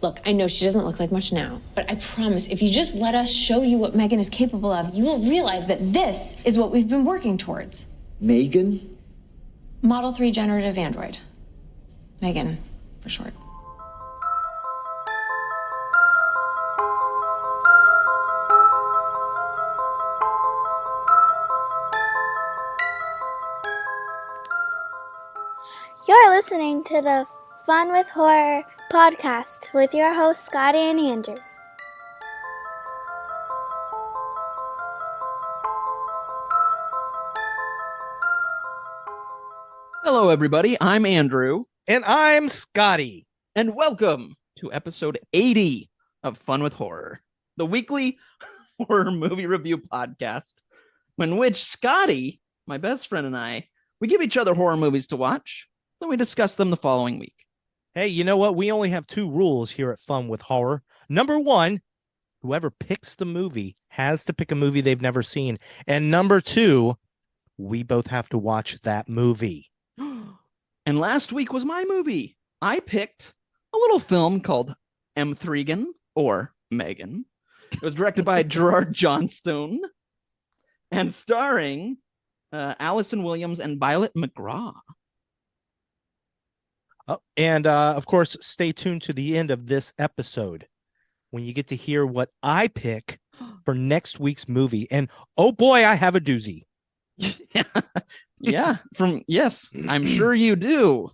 Look, I know she doesn't look like much now, but I promise if you just let us show you what M3GAN is capable of, you will realize that this is what we've been working towards. M3GAN? Model 3 generative android. M3GAN, for short. You're listening to the Fun with Horror podcast with your hosts, Scotty and Andrew. Hello, everybody. I'm Andrew. And I'm Scotty. And welcome to episode 80 of Fun with Horror, the weekly horror movie review podcast, in which Scotty, my best friend, and I, we give each other horror movies to watch, then we discuss them the following week. Hey, you know what? We only have two rules here at Fun with Horror. Number one, whoever picks the movie has to pick a movie they've never seen. And number two, we both have to watch that movie. And last week was my movie. I picked a little film called M3GAN, or M3GAN. It was directed by Gerard Johnstone and starring Allison Williams and Violet McGraw. Oh, and of course, stay tuned to the end of this episode when you get to hear what I pick for next week's movie. And oh boy, I have a doozy. Yeah, yes, I'm sure you do.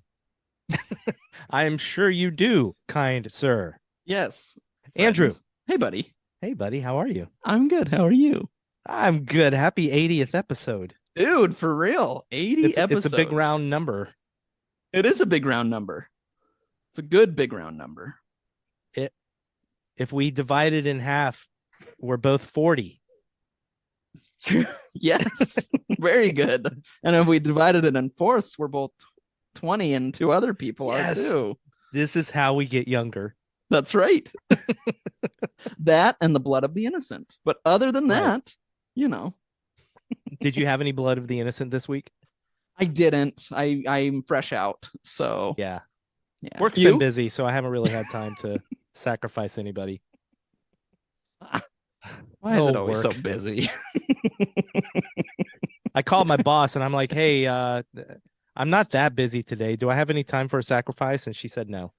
I am sure you do, kind sir. Yes. Andrew. Hey, buddy. Hey, buddy. How are you? I'm good. How are you? I'm good. Happy 80th episode. Dude, for real. 80 episodes. It's a big round number. It is a big round number. It's a good big round number. If we divide it in half, we're both 40. Yes, very good. And if we divided it in fourths, we're both 20 and two other people are too. This is how we get younger. That's right. That and the blood of the innocent. But other than that, you know. Did you have any blood of the innocent this week? I didn't. I'm fresh out. So yeah. Work's been busy, so I haven't really had time to sacrifice anybody. Why is it always so busy? I called my boss and I'm like, hey, I'm not that busy today. Do I have any time for a sacrifice? And she said no.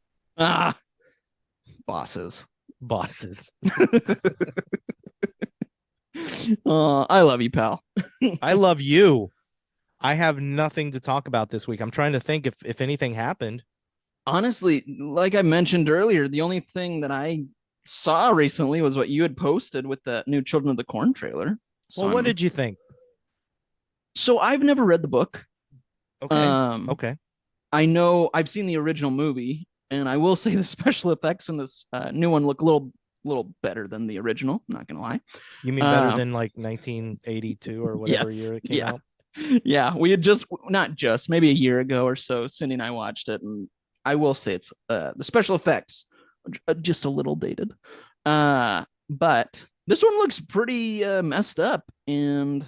Bosses. I love you, pal. I love you. I have nothing to talk about this week. I'm trying to think if anything happened. Honestly, like I mentioned earlier, the only thing that I saw recently was what you had posted with the new Children of the Corn trailer. So what did you think? So I've never read the book. Okay. Okay. I know I've seen the original movie, and I will say the special effects in this new one look a little better than the original. I'm not gonna lie. You mean better than like 1982 or whatever year it came out? Yeah, we had maybe a year ago or so, Cindy and I watched it, and I will say it's the special effects are just a little dated. But this one looks pretty messed up, and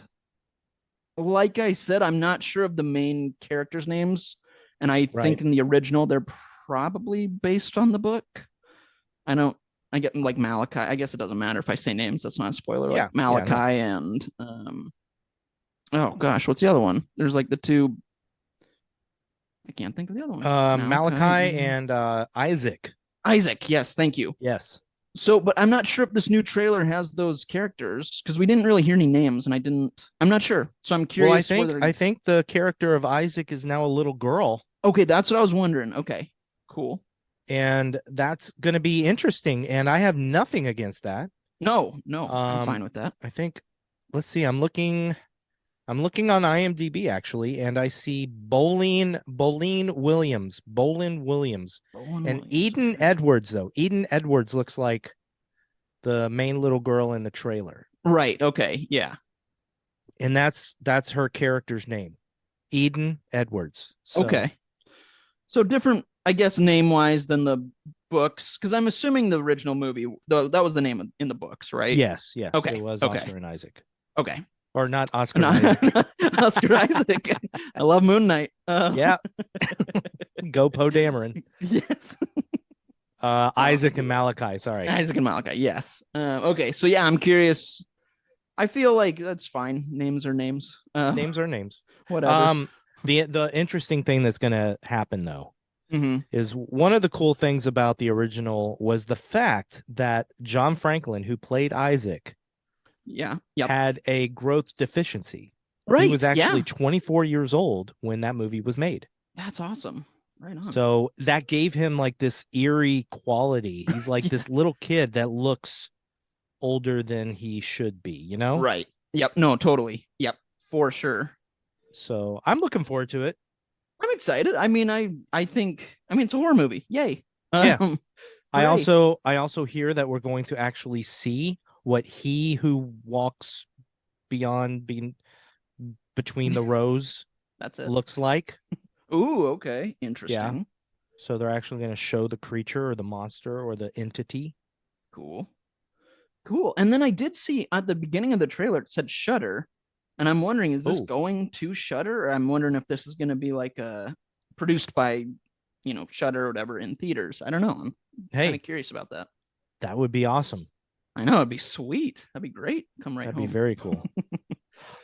like I said, I'm not sure of the main characters' names, and I think in the original they're probably based on the book. I get like Malachi. I guess it doesn't matter if I say names. That's not a spoiler. Yeah, like Malachi and oh gosh, what's the other one? There's like the two. I can't think of the other one. Malachi and Isaac. Isaac, yes, thank you. Yes. So, but I'm not sure if this new trailer has those characters because we didn't really hear any names, and I'm not sure. So I'm curious. Well, I think the character of Isaac is now a little girl. Okay, that's what I was wondering. Okay, cool. And that's going to be interesting, and I have nothing against that. No, I'm fine with that. I think. Let's see. I'm looking on IMDb actually, and I see Bolin Williams, and Eden Edwards. Though Eden Edwards looks like the main little girl in the trailer. Right. Okay. Yeah. And that's her character's name, Eden Edwards. So, okay. So different, I guess, name wise than the books, because I'm assuming the original movie, that was the name in the books, right? Yes. Okay. It was Oscar and Isaac. Okay. Or not Oscar and Isaac. Oscar Isaac. I love Moon Knight. Yeah. Go Poe Dameron. Yes. Isaac and Malachi. Sorry. Isaac and Malachi. Yes. Okay. So yeah, I'm curious. I feel like that's fine. Names are names. Names are names. Whatever. The interesting thing that's going to happen though Mm-hmm. is one of the cool things about the original was the fact that John Franklin, who played Isaac, Yeah. Yep. had a growth deficiency. Right. He was actually yeah. 24 years old when that movie was made. That's awesome. Right on. So that gave him like this eerie quality. He's like Yeah. this little kid that looks older than he should be, you know? Right. Yep. No, totally. Yep. For sure. So I'm looking forward to it. I'm excited. I mean, I think it's a horror movie. Yay. Yeah. I hooray. also hear that we're going to actually see what he who walks beyond being between the rows That's it. looks like. Ooh, okay. Interesting. So they're actually going to show the creature or the monster or the entity. Cool. And then I did see at the beginning of the trailer it said Shudder, and I'm wondering, is this going to Shudder, or I'm wondering if this is going to be like produced by, Shudder or whatever in theaters. I don't know. I'm kind of curious about that. That would be awesome. I know, it'd be sweet. That'd be great. Come right That'd home. be very cool.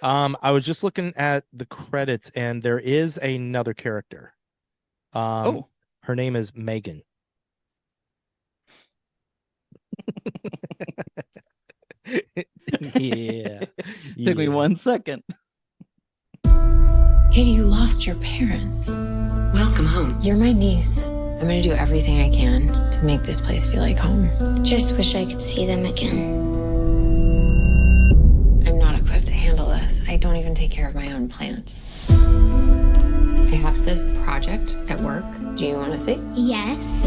I was just looking at the credits, and there is another character. Her name is M3GAN. Yeah. Took me 1 second. Katie, you lost your parents. Welcome home. You're my niece. I'm gonna do everything I can to make this place feel like home. Just wish I could see them again. I'm not equipped to handle this. I don't even take care of my own plants. I have this project at work. Do you want to see? Yes.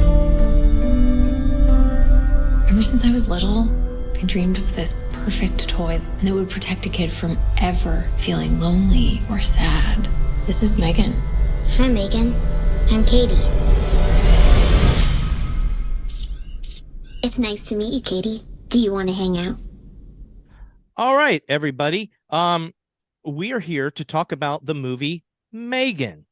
Ever since I was little, I dreamed of this perfect toy that would protect a kid from ever feeling lonely or sad. This is M3GAN. Hi, M3GAN. I'm Katie. It's nice to meet you, Katie. Do you want to hang out? All right, everybody. We are here to talk about the movie M3GAN.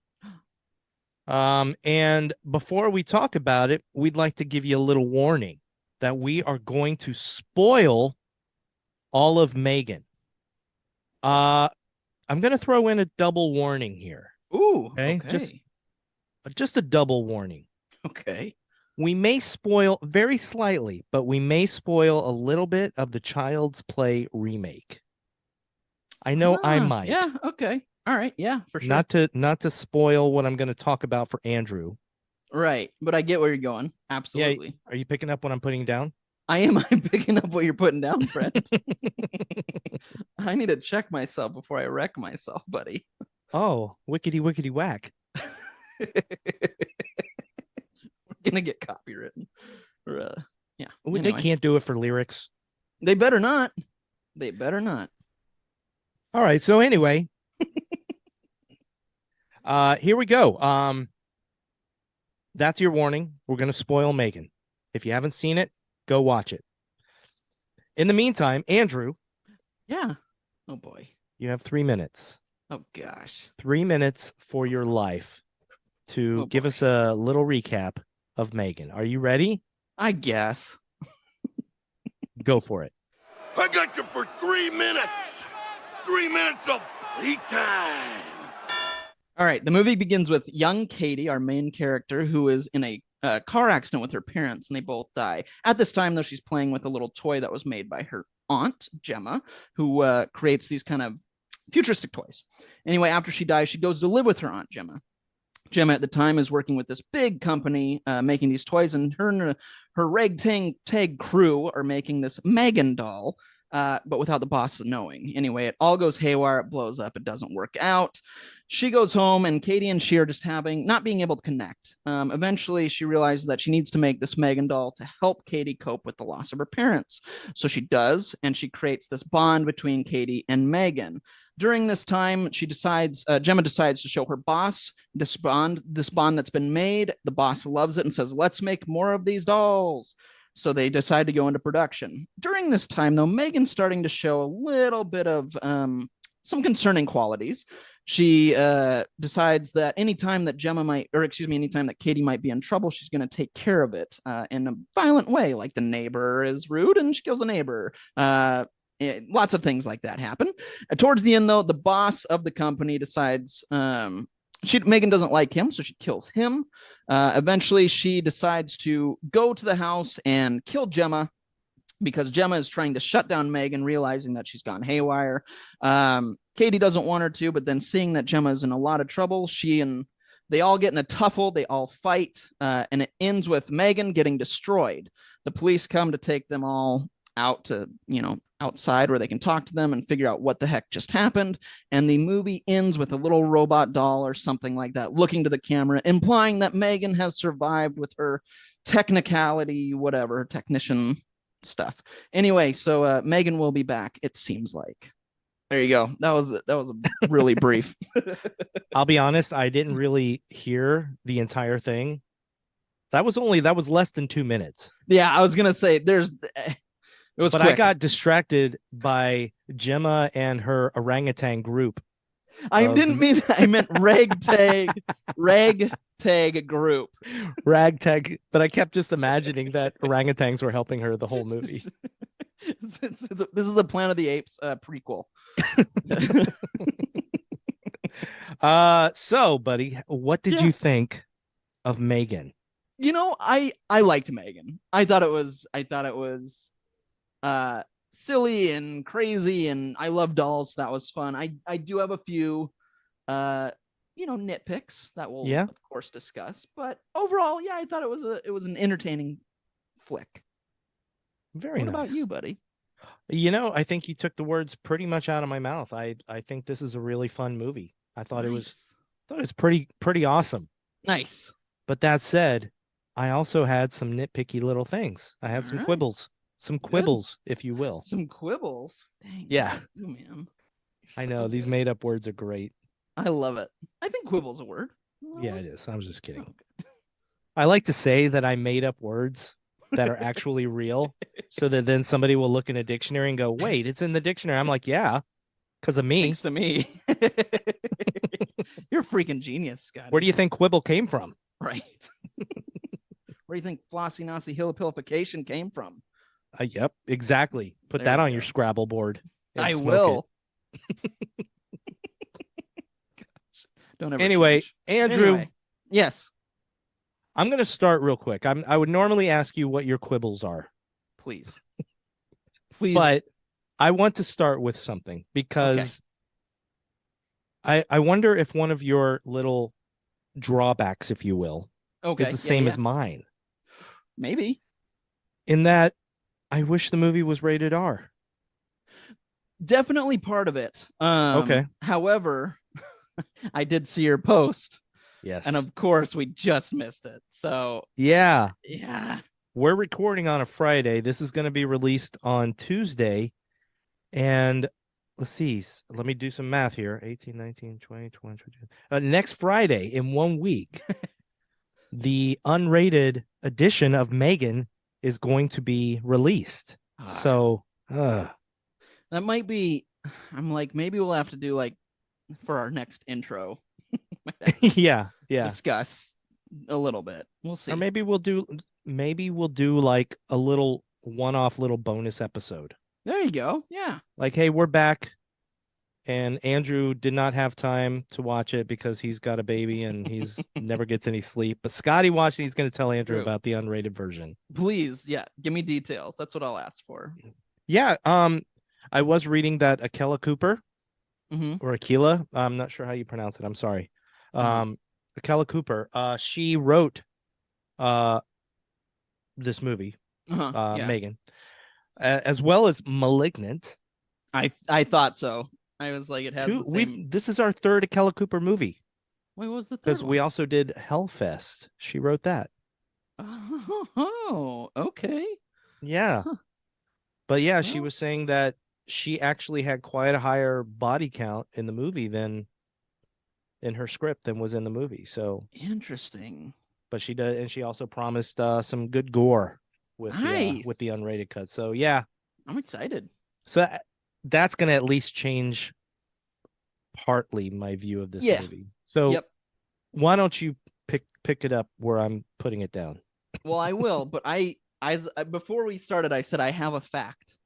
And before we talk about it, we'd like to give you a little warning that we are going to spoil all of M3GAN. I'm going to throw in a double warning here. Ooh, okay. Just a double warning. Okay. We may spoil very slightly, but we may spoil a little bit of the Child's Play remake. I know I might. Yeah, okay. All right, yeah, for sure. Not to spoil what I'm going to talk about for Andrew. Right, but I get where you're going. Absolutely. Yeah, are you picking up what I'm putting down? I am. I'm picking up what you're putting down, friend. I need to check myself before I wreck myself, buddy. Oh, wickety whack. We're gonna get copywritten. Yeah. Anyway. They can't do it for lyrics. They better not. All right. So anyway, here we go. That's your warning. We're gonna spoil M3GAN. If you haven't seen it, go watch it. In the meantime, Andrew. Yeah. Oh boy. You have 3 minutes. Oh gosh. 3 minutes for your life to give us a little recap of M3GAN. Are you ready? I guess. Go for it. I got you for 3 minutes. 3 minutes of playtime. All right. The movie begins with young Katie, our main character, who is in a car accident with her parents, and they both die. At this time, though, she's playing with a little toy that was made by her aunt, Gemma, who creates these kind of futuristic toys. Anyway, after she dies, she goes to live with her aunt, Gemma. Gemma at the time is working with this big company making these toys, and her ragtag crew are making this M3GAN doll, but without the boss knowing. Anyway, it all goes haywire. It blows up. It doesn't work out. She goes home, and Katie and she are just not being able to connect. Eventually, she realizes that she needs to make this M3GAN doll to help Katie cope with the loss of her parents. So she does, and she creates this bond between Katie and M3GAN. During this time, Gemma decides to show her boss this bond that's been made. The boss loves it and says, "Let's make more of these dolls." So they decide to go into production. During this time, though, M3GAN's starting to show a little bit of some concerning qualities. she decides that anytime that anytime that Katie might be in trouble, she's going to take care of it in a violent way. Like the neighbor is rude and she kills the neighbor. Lots of things like that happen. Towards the end, though, the boss of the company decides Megan doesn't like him, so she kills him. Eventually, she decides to go to the house and kill Gemma because Gemma is trying to shut down Megan, realizing that she's gone haywire. Katie doesn't want her to, but then seeing that Gemma is in a lot of trouble, they all get in a tuffle. They all fight, and it ends with Megan getting destroyed. The police come to take them all out to, outside where they can talk to them and figure out what the heck just happened. And the movie ends with a little robot doll or something like that looking to the camera, implying that Megan has survived with her technician stuff. Anyway, so Megan will be back, it seems like. There you go. That was a really brief. I'll be honest, I didn't really hear the entire thing. That was less than 2 minutes. Yeah, I was gonna say it was but quick. I got distracted by Gemma and her orangutan group. I didn't mean that. I meant ragtag group. Ragtag, but I kept just imagining that orangutans were helping her the whole movie. This is the Planet of the Apes prequel. So buddy, what did you think of M3GAN? I liked M3GAN. I thought it was silly and crazy, and I love dolls, so that was fun. I do have a few nitpicks that we'll of course discuss, but overall, I thought it was an entertaining flick. Very nice. What about you, buddy? I think you took the words pretty much out of my mouth. I think this is a really fun movie. I thought it was pretty awesome. Nice. But that said, I also had some nitpicky little things. I had some quibbles. Some quibbles, if you will. Some quibbles? Dang. Yeah. You, man. I know. These made up words are great. I love it. I think quibble's a word. Yeah, it is. I was just kidding. Okay. I like to say that I made up words that are actually real so that then somebody will look in a dictionary and go, wait, it's in the dictionary. I'm like, yeah, because of me. Thanks to me. You're a freaking genius, Scott. Where do you think quibble came from? Right. Where do you think flossy nosy hillipilification came from? Yep, exactly. Put that on your Scrabble board. I will. Don't ever. Anyway, change. Andrew. Yes. I'm going to start real quick. I would normally ask you what your quibbles are. Please. But I want to start with something because I wonder if one of your little drawbacks, if you will, is the same as mine. Maybe. In that I wish the movie was rated R. Definitely part of it. Okay. However, I did see your post. Yes. And of course, we just missed it. So yeah. We're recording on a Friday. This is going to be released on Tuesday. And let's see. Let me do some math here. 18, 19, 20, 22. Next Friday, in 1 week, the unrated edition of M3GAN is going to be released. So that might be, I'm like, maybe we'll have to do like for our next intro. yeah. Discuss a little bit. We'll see. Or maybe we'll do like a little one-off little bonus episode. There you go. Yeah. Like, hey, we're back. And Andrew did not have time to watch it because he's got a baby and he's never gets any sleep. But Scotty watched it. He's going to tell Andrew about the unrated version. Please. Yeah. Give me details. That's what I'll ask for. Yeah. I was reading that Akela Cooper or Akela. I'm not sure how you pronounce it. I'm sorry. Akela Cooper. She wrote this movie, M3GAN, as well as Malignant. I thought so. I was like, it has the same... This is our third Akela Cooper movie. Wait, what was the third? Because we also did Hellfest. She wrote that. Oh, okay. Yeah. Huh. But yeah, she was saying that she actually had quite a higher body count in the movie than in her script than was in the movie. So interesting. But she did, and she also promised some good gore with the unrated cut. So yeah, I'm excited. So that's going to at least change partly my view of this Yeah. movie. So Yep. why don't you pick it up where I'm putting it down? Well, I will, but I before we started, I said I have a fact.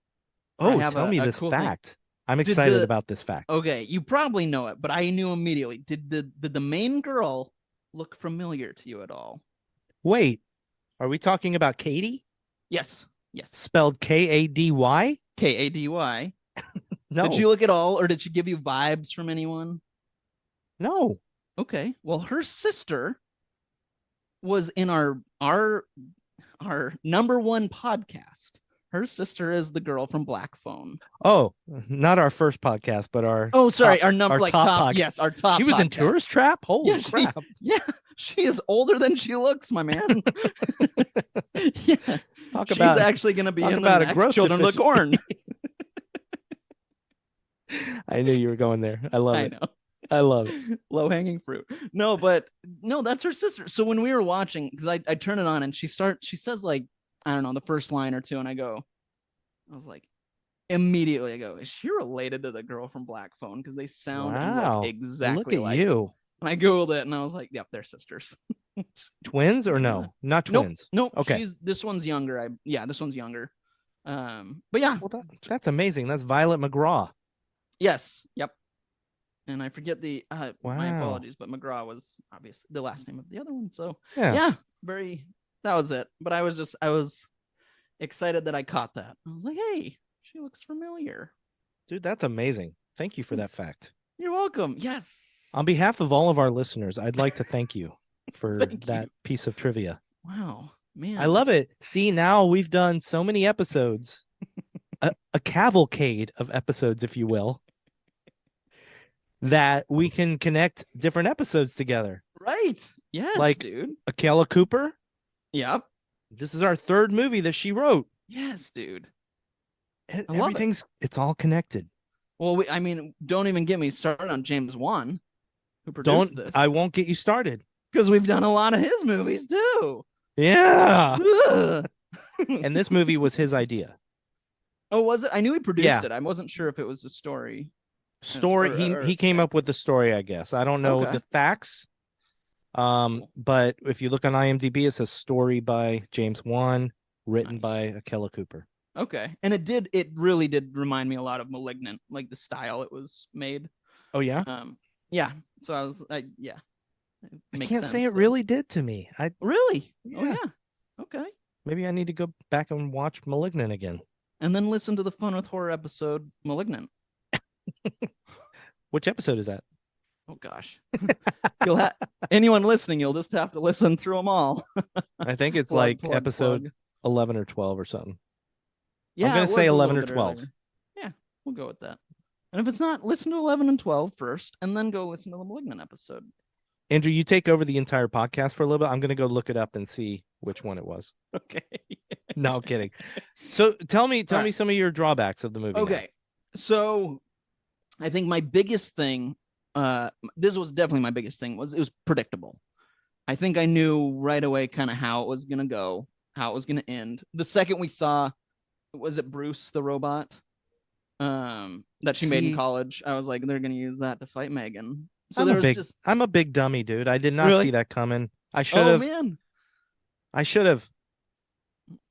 Oh, tell me this cool thing. fact. I'm excited about this fact. Okay, you probably know it, but I knew immediately. Did the main girl look familiar to you at all? Wait, are we talking about Katie? Yes. Yes. Spelled Kady? Kady. No. Did she look at all, or did she give you vibes from anyone? No. Okay. Well, her sister was in our number one podcast. Her sister is the girl from Black Phone. Oh, not our first podcast, but our our number our top podcast. Yes, our top. She was in podcast. Tourist Trap. Holy crap! She is older than she looks, my man. Yeah, she's actually going to be in the next Children of the Corn. I knew you were going there. I love it. I love it. Low hanging fruit. No, that's her sister. So when we were watching, because I turn it on and she says like, I don't know, the first line or two, and I was like, immediately I go, is she related to the girl from Black Phone? Because they sound and look exactly like you. And I googled it and I was like, yep, they're sisters. Twins or no? Not twins. Nope. Okay. This one's younger. This one's younger. But yeah. Well, that's amazing. That's Violet McGraw. Yes. Yep. And I forget my apologies, but McGraw was obviously the last name of the other one. So yeah, that was it. But I was excited that I caught that. I was like, hey, she looks familiar. Dude, that's amazing. Thank you for that fact. You're welcome. Yes. On behalf of all of our listeners, I'd like to thank you for that piece of trivia. Wow, man. I love it. See, now we've done so many episodes, a cavalcade of episodes, if you will, that we can connect different episodes together. Right. Yes, like, dude. Akela Cooper. Yep. This is our third movie that she wrote. Yes, dude. It's all connected. Well, don't even get me started on James Wan, who produced this. I won't get you started. Because we've done a lot of his movies too. Yeah. And this movie was his idea. Oh, was it? I knew he produced it. I wasn't sure if it was a story. He came up with the story, I guess. I don't know the facts. But if you look on IMDb, it's a story by James Wan, written by Akela Cooper. Okay. And it really did remind me a lot of Malignant, like the style it was made. Oh yeah? Yeah. So I can't say it really did to me. Really? Yeah. Oh yeah. Okay. Maybe I need to go back and watch Malignant again. And then listen to the Fun with Horror episode, Malignant. Which episode is that? Oh gosh. Anyone listening, you'll just have to listen through them all. I think it's episode 11 or 12 or something. Yeah, I'm going to say 11 or 12. Earlier. Yeah, we'll go with that. And if it's not, listen to 11 and 12 first, and then go listen to the Malignant episode. Andrew, you take over the entire podcast for a little bit. I'm going to go look it up and see which one it was. Okay. No, kidding. So tell me some of your drawbacks of the movie. Okay. Now. So I think my biggest thing, this was definitely my biggest thing, was it was predictable. I think I knew right away kind of how it was going to go, how it was going to end. The second we saw, was it Bruce the robot that she made in college? I was like, they're going to use that to fight Megan. So I'm a big dummy, dude. I did not see that coming. I should have. Oh man, I should have.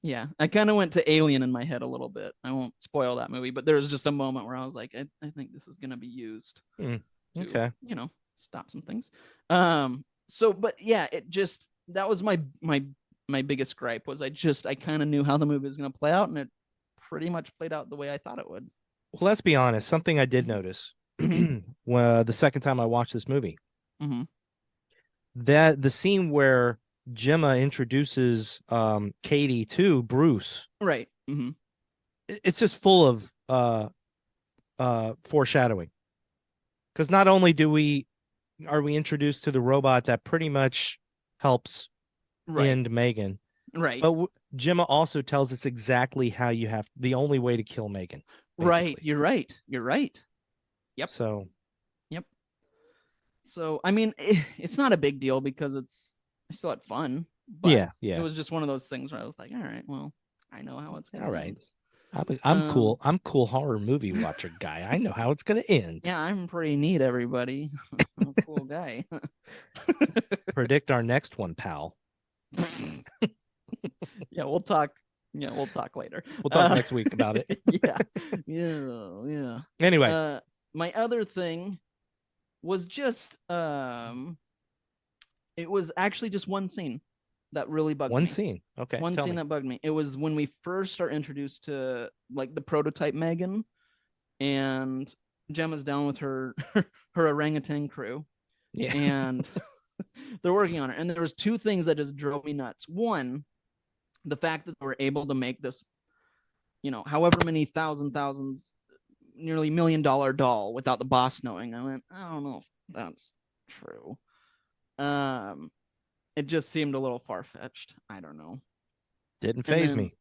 Yeah, I kind of went to Alien in my head a little bit. I won't spoil that movie, but there was just a moment where I was like, I think this is going to be used to, stop some things. But yeah, that was my biggest gripe was I kind of knew how the movie was going to play out, and it pretty much played out the way I thought it would. Well, let's be honest. Something I did notice the second time I watched this movie, that the scene where Gemma introduces Katie to Bruce, right? It's just full of foreshadowing, because not only are we introduced to the robot that pretty much helps end Megan, right? But Gemma also tells us exactly how the only way to kill Megan. Basically. Right, you're right. Yep. So I mean, it's not a big deal because I still had fun. But yeah. It was just one of those things where I was like, all right, well, I know how it's going. All right. I'm cool. I'm cool horror movie watcher guy. I know how it's gonna end. Yeah, I'm pretty neat, everybody. I'm a cool guy. Predict our next one, pal. Yeah, we'll talk. Yeah, we'll talk later. We'll talk next week about it. Yeah. Anyway, My other thing was just it was actually just one scene that really bugged me. one scene. Okay. One scene that bugged me. It was when we first are introduced to like the prototype M3GAN, and Gemma's down with her orangutan crew. Yeah. And they're working on it. And there was two things that just drove me nuts. One, the fact that they were able to make this, however many thousands, nearly $1 million doll without the boss knowing. I went, I don't know if that's true. It just seemed a little far-fetched. I don't know. Didn't phase me.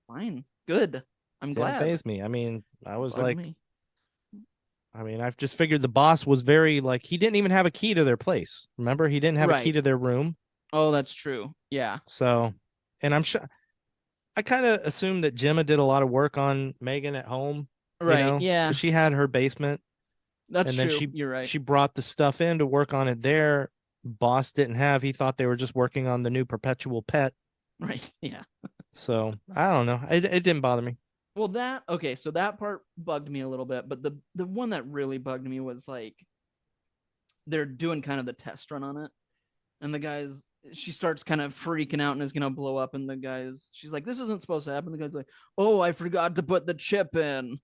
Fine. Good. I'm glad. Didn't phase me. I mean, I was Bugged like, me. I mean, I've just figured the boss was very like, he didn't even have a key to their place. Remember, he didn't have a key Right. to their room. Oh, that's true. Yeah. So, and I'm sure, I kind of assumed that Gemma did a lot of work on M3GAN at home. Right. Yeah. 'cause she had her basement. That's and then true. You're right. She brought the stuff in to work on it there. Boss didn't have. He thought they were just working on the new perpetual pet. Right. Yeah. So I don't know. It didn't bother me. Well, so that part bugged me a little bit, but the one that really bugged me was like they're doing kind of the test run on it, and she starts kind of freaking out and is gonna blow up, and she's like, this isn't supposed to happen. The guy's like, oh, I forgot to put the chip in,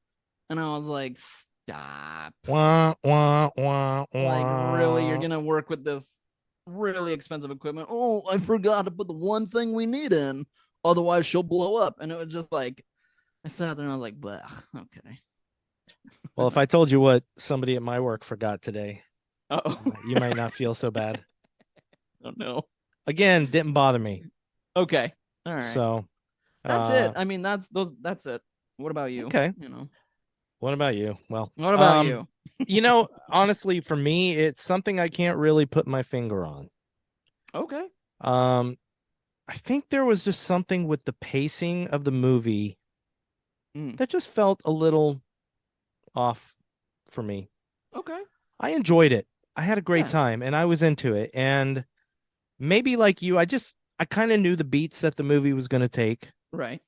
and I was like, stop. Wah, wah, wah, wah. Like, really, you're gonna work with this really expensive equipment? Oh, I forgot to put the one thing we need in, otherwise she'll blow up. And it was just like, I sat there and I was like, bleh, okay. Well, if I told you what somebody at my work forgot today, Oh, you might not feel so bad. Oh no. Again, didn't bother me. Okay. All right. So that's it. I mean, that's it. What about you? Okay. What about you? Well, what about you? Honestly, for me, it's something I can't really put my finger on. Okay. I think there was just something with the pacing of the movie that just felt a little off for me. Okay. I enjoyed it. I had a great time and I was into it. And maybe like you, I kind of knew the beats that the movie was going to take. Right.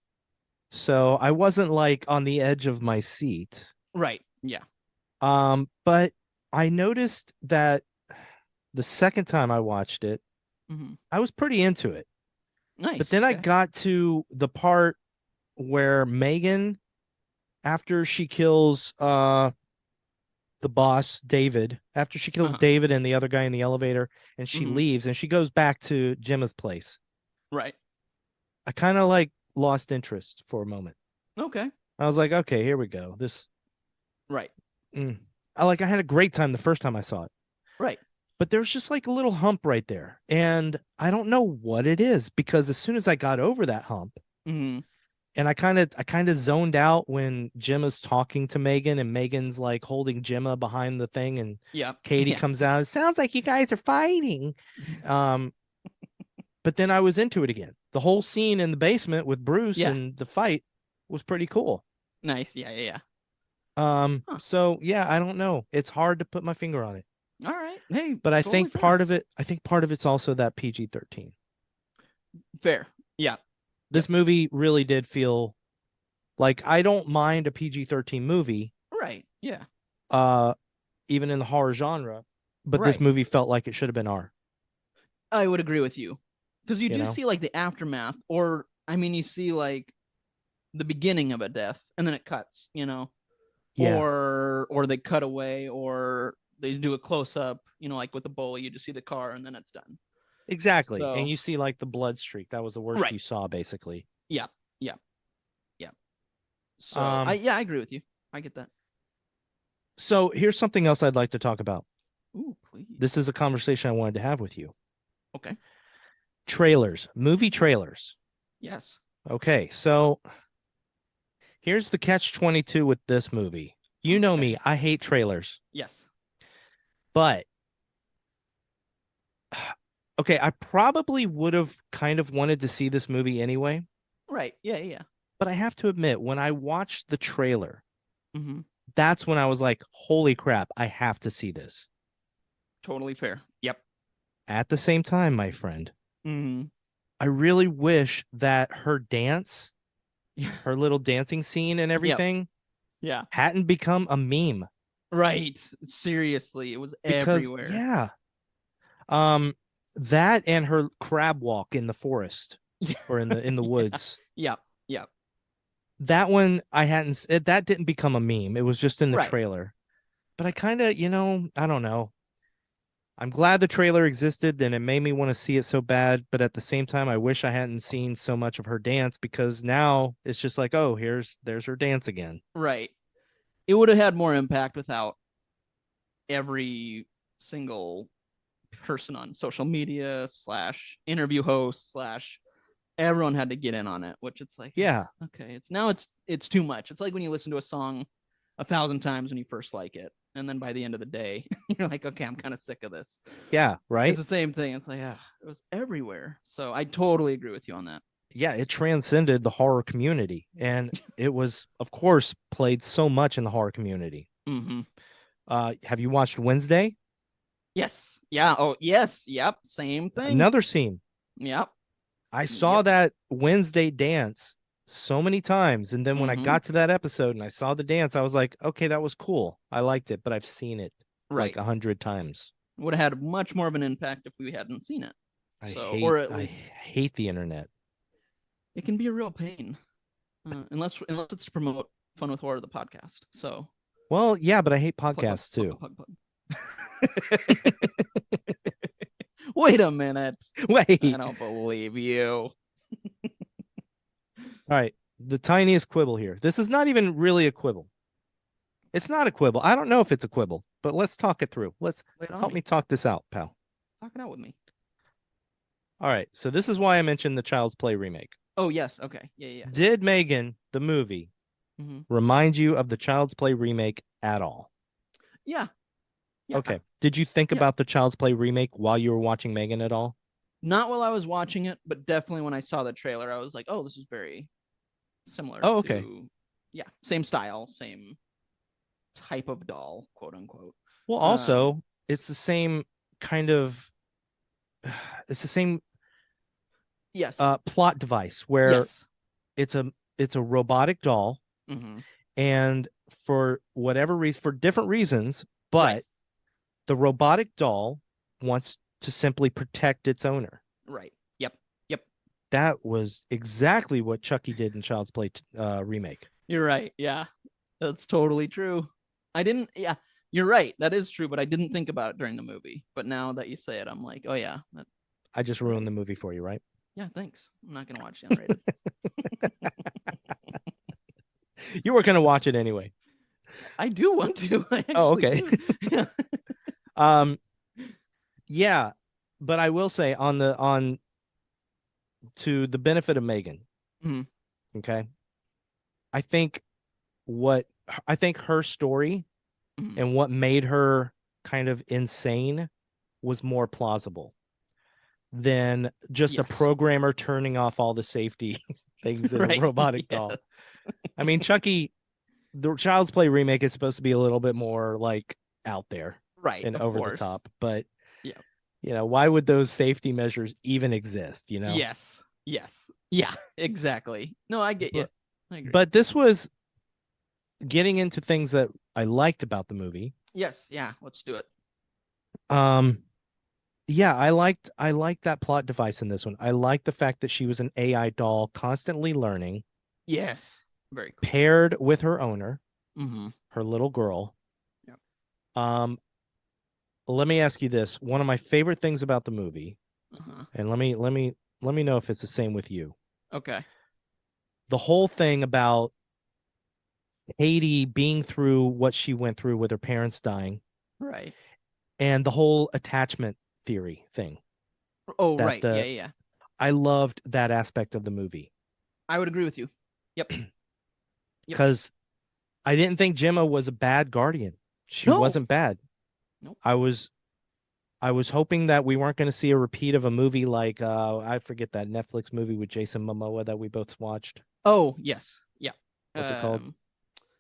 So I wasn't like on the edge of my seat. Right. Yeah. But I noticed that the second time I watched it, I was pretty into it. Nice. But then I got to the part where M3GAN, after she kills the boss, David, after she kills David and the other guy in the elevator, and she leaves and she goes back to Gemma's place. Right. I kind of like lost interest for a moment. Okay. I was like, okay, here we go. Right. I had a great time the first time I saw it. Right. But there's just like a little hump right there. And I don't know what it is, because as soon as I got over that hump, and I kind of zoned out when Gemma's talking to M3GAN and M3GAN's like holding Gemma behind the thing, and Katie comes out. It sounds like you guys are fighting. But then I was into it again. The whole scene in the basement with Bruce and the fight was pretty cool. Nice. Yeah. So yeah, I don't know. It's hard to put my finger on it. All right. Hey, but I think part of it's also that PG-13. Fair. Yeah. This movie really did feel like, I don't mind a PG-13 movie. Right. Yeah. Even in the horror genre, but this movie felt like it should have been R. I would agree with you. Because you do see like the aftermath, or I mean, you see like the beginning of a death and then it cuts, or they cut away, or they do a close up, like with the bully, you just see the car and then it's done. Exactly. So, and you see like the blood streak. That was the worst you saw, basically. Yeah. So I agree with you. I get that. So here's something else I'd like to talk about. Ooh, please. This is a conversation I wanted to have with you. Okay. Trailers, movie trailers. Yes. Okay, so here's the catch-22 with this movie. You know me, I hate trailers. Yes. But okay, I probably would have kind of wanted to see this movie anyway. Right. Yeah. But I have to admit, when I watched the trailer, Mm-hmm. that's when I was like, holy crap, I have to see this. Totally fair. Yep. At the same time, my friend, Mm-hmm. I really wish that her dance, Yeah. her little dancing scene and everything Yeah. hadn't become a meme. Right. Seriously, it was Because, everywhere. yeah. That and her crab walk in the forest or in the woods. Yep. Yep. That one I hadn't that didn't become a meme. It was just in the Right. trailer. But I kind of, I don't know. I'm glad the trailer existed and it made me want to see it so bad, but at the same time I wish I hadn't seen so much of her dance because now it's just like, oh, there's her dance again. Right. It would have had more impact without every single person on social media / interview host / everyone had to get in on it, which it's like, Yeah. okay, it's too much. It's like when you listen to a song 1,000 times when you first like it, and then by the end of the day you're like, okay, I'm kind of sick of this. Yeah, right. It's the same thing. It's like, it was everywhere. So I totally agree with you on that. Yeah, it transcended the horror community, and it was, of course, played so much in the horror community. Mm-hmm. Have you watched Wednesday? Yes. Yeah. Oh, yes. Yep. Same thing. Another scene. Yep. I saw that Wednesday dance so many times, and then when I Mhm. got to that episode and I saw the dance, I was like, okay, that was cool. I liked it, but I've seen it Right. like 100 times. Would have had much more of an impact if we hadn't seen it. I least hate the internet. it can be a real pain, unless it's to promote Fun with Horror, the podcast. So, Well, yeah, but I hate plug, podcasts too. plug. Wait a minute. Wait. I don't believe you. All right. The tiniest quibble here. This is not even really a quibble. It's not a quibble. I don't know if it's a quibble, but let's talk it through. Let's help me talk this out, pal. Talk it out with me. All right. So this is why I mentioned the Child's Play remake. Oh, yes. Okay. Yeah. Did M3GAN, the movie, remind you of the Child's Play remake at all? Yeah. Okay. Did you think about the Child's Play remake while you were watching M3GAN at all? Not while I was watching it, but definitely when I saw the trailer, I was like, oh, this is very similar. Oh, okay. Yeah. Same style, same type of doll, quote unquote. Well, also, it's the same kind of, it's the same plot device where it's a robotic doll, and for whatever reason, for different reasons, but the robotic doll wants to simply protect its owner. Right. Yep. That was exactly what Chucky did in Child's Play remake. You're right. Yeah, that's totally true. Yeah, you're right. That is true, but I didn't think about it during the movie. But now that you say it, I'm like, oh yeah. I just ruined the movie for you, right? Yeah, thanks. I'm not going to watch the unrated. You were going to watch it anyway. I do want to. Okay. Yeah, but I will say on to the benefit of M3GAN. Okay. I think her story and what made her kind of insane was more plausible than just a programmer turning off all the safety things in a robotic doll. I mean, Chucky, the Child's Play remake is supposed to be a little bit more like out there, right, and over the top. But yeah, why would those safety measures even exist? Yes. Yeah, exactly. No, I get you. I agree. But this was getting into things that I liked about the movie. Yes, yeah, let's do it. Yeah, I liked that plot device in this one. I liked the fact that she was an AI doll constantly learning. Yes, very cool. Paired with her owner, her little girl. Yeah. Let me ask you this. One of my favorite things about the movie, and let me know if it's the same with you. Okay. The whole thing about Katie being through what she went through with her parents dying. Right. And the whole attachment theory thing. Oh, right. Yeah. I loved that aspect of the movie. I would agree with you. Yep. Because I didn't think Gemma was a bad guardian. She wasn't bad. Nope. I was hoping that we weren't going to see a repeat of a movie like I forget that Netflix movie with Jason Momoa that we both watched. Oh, yes. Yeah. What's it called?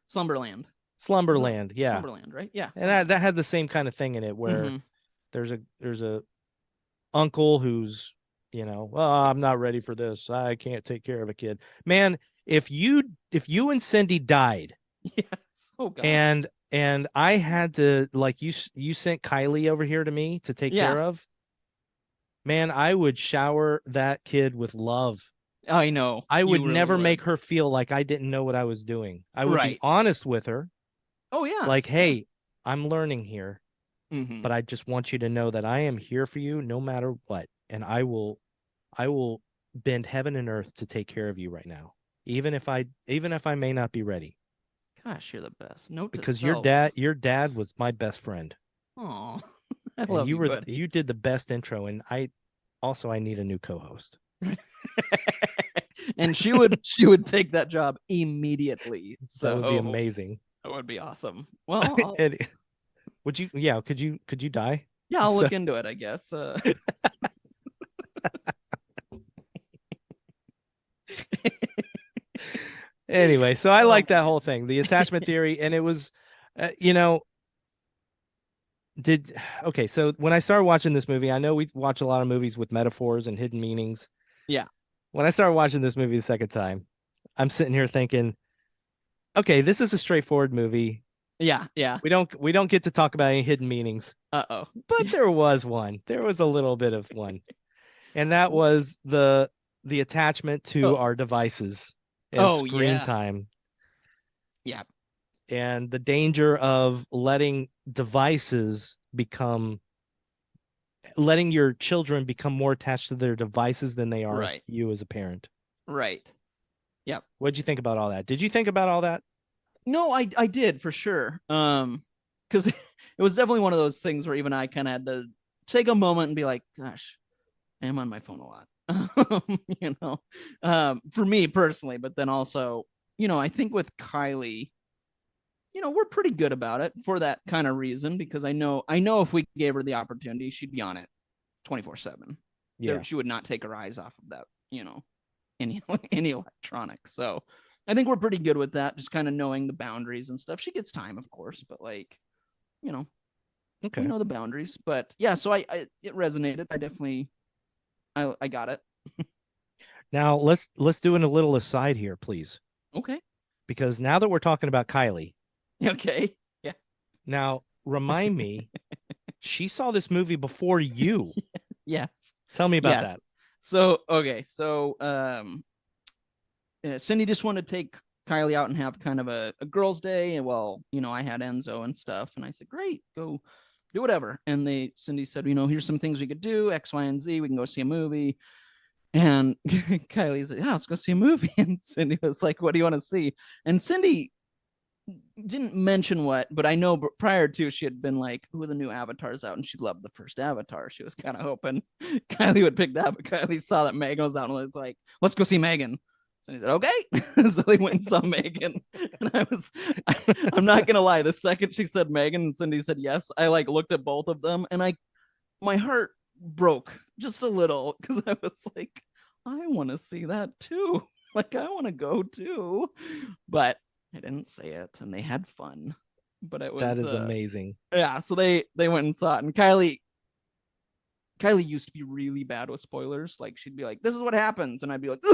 Slumberland. Slumberland. Yeah. Slumberland, right? Yeah. And that had the same kind of thing in it where there's a uncle who's, I'm not ready for this. I can't take care of a kid. Man, if you and Cindy died, yes. Oh God. and I had to, like, you sent Kylie over here to me to take care of, man, I would shower that kid with love. I know. I would never make her feel like I didn't know what I was doing. I would be honest with her. Oh yeah. Like, hey, I'm learning here, Mm-hmm. but I just want you to know that I am here for you no matter what. And I will bend heaven and earth to take care of you right now. Even if I may not be ready. Gosh, you're the best. Note to because self. your dad was my best friend. Oh, I love you, buddy. You did the best intro, and I need a new co-host. And she would take that job immediately. So that would be amazing. That would be awesome. Well, would you? Yeah, could you die? Yeah, I'll look into it, I guess. Anyway, so I like that whole thing, the attachment theory, and it was, so when I started watching this movie, I know we watch a lot of movies with metaphors and hidden meanings. Yeah. When I started watching this movie the second time, I'm sitting here thinking, okay, this is a straightforward movie. Yeah, yeah. We don't get to talk about any hidden meanings. Uh-oh. But there was one. There was a little bit of one. And that was the attachment to our devices and screen time. Yeah. And the danger of letting your children become more attached to their devices than they are you as a parent. Right. Yep. What'd you think about all that? Did you think about all that? No, I did for sure. Because it was definitely one of those things where even I kind of had to take a moment and be like, gosh, I am on my phone a lot. For me personally, but then also, I think with Kylie, we're pretty good about it for that kind of reason, because I know if we gave her the opportunity, she'd be on it 24/7. Yeah. She would not take her eyes off of that, any electronics. So I think we're pretty good with that, just kind of knowing the boundaries and stuff. She gets time, of course, but okay. We know the boundaries. But yeah, so it resonated. I definitely I got it. Now let's do a little aside here, please. Okay. Because now that we're talking about Kylie. Okay. Yeah. Now remind me, she saw this movie before you. Yes. Tell me about that. So Cindy just wanted to take Kylie out and have kind of a girls' day. And well, I had Enzo and stuff, and I said, great, go do whatever. And Cindy said, here's some things we could do, X, Y, and Z. We can go see a movie. And Kylie said, yeah, let's go see a movie. And Cindy was like, what do you want to see? And Cindy didn't mention what, but I know prior to, she had been like, who are the new Avatars out? And she loved the first Avatar. She was kind of hoping Kylie would pick that, but Kylie saw that M3GAN was out and was like, let's go see M3GAN. So he said, okay. So they went and saw M3GAN. And I'm not gonna lie, the second she said M3GAN and Cindy said yes, I looked at both of them and my heart broke just a little, because I was like, I want to see that too. I want to go too. But I didn't say it, and they had fun. But it was that is amazing. Yeah, so they went and saw it, and Kylie used to be really bad with spoilers. She'd be like, this is what happens, and I'd be like,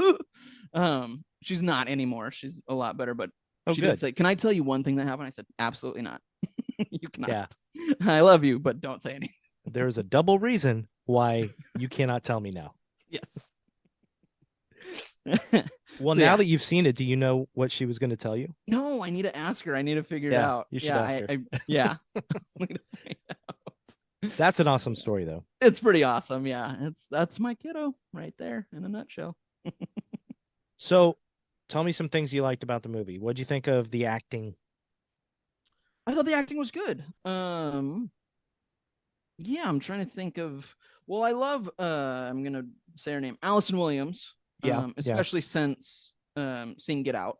ugh. She's not anymore. She's a lot better, but she did say, can I tell you one thing that happened? I said, absolutely not. You cannot. Yeah. I love you, but don't say anything. There's a double reason why you cannot tell me now. Yes. Well, so, now that you've seen it, do you know what she was going to tell you? No, I need to ask her. I need to figure it out. You should ask her. Yeah. Need to find out. That's an awesome story, though. It's pretty awesome. Yeah, that's my kiddo right there in a nutshell. So, tell me some things you liked about the movie. What'd you think of the acting? I thought the acting was good. Yeah, I'm trying to think of. Well, I love. I'm gonna say her name, Allison Williams. Yeah, especially since seeing Get Out.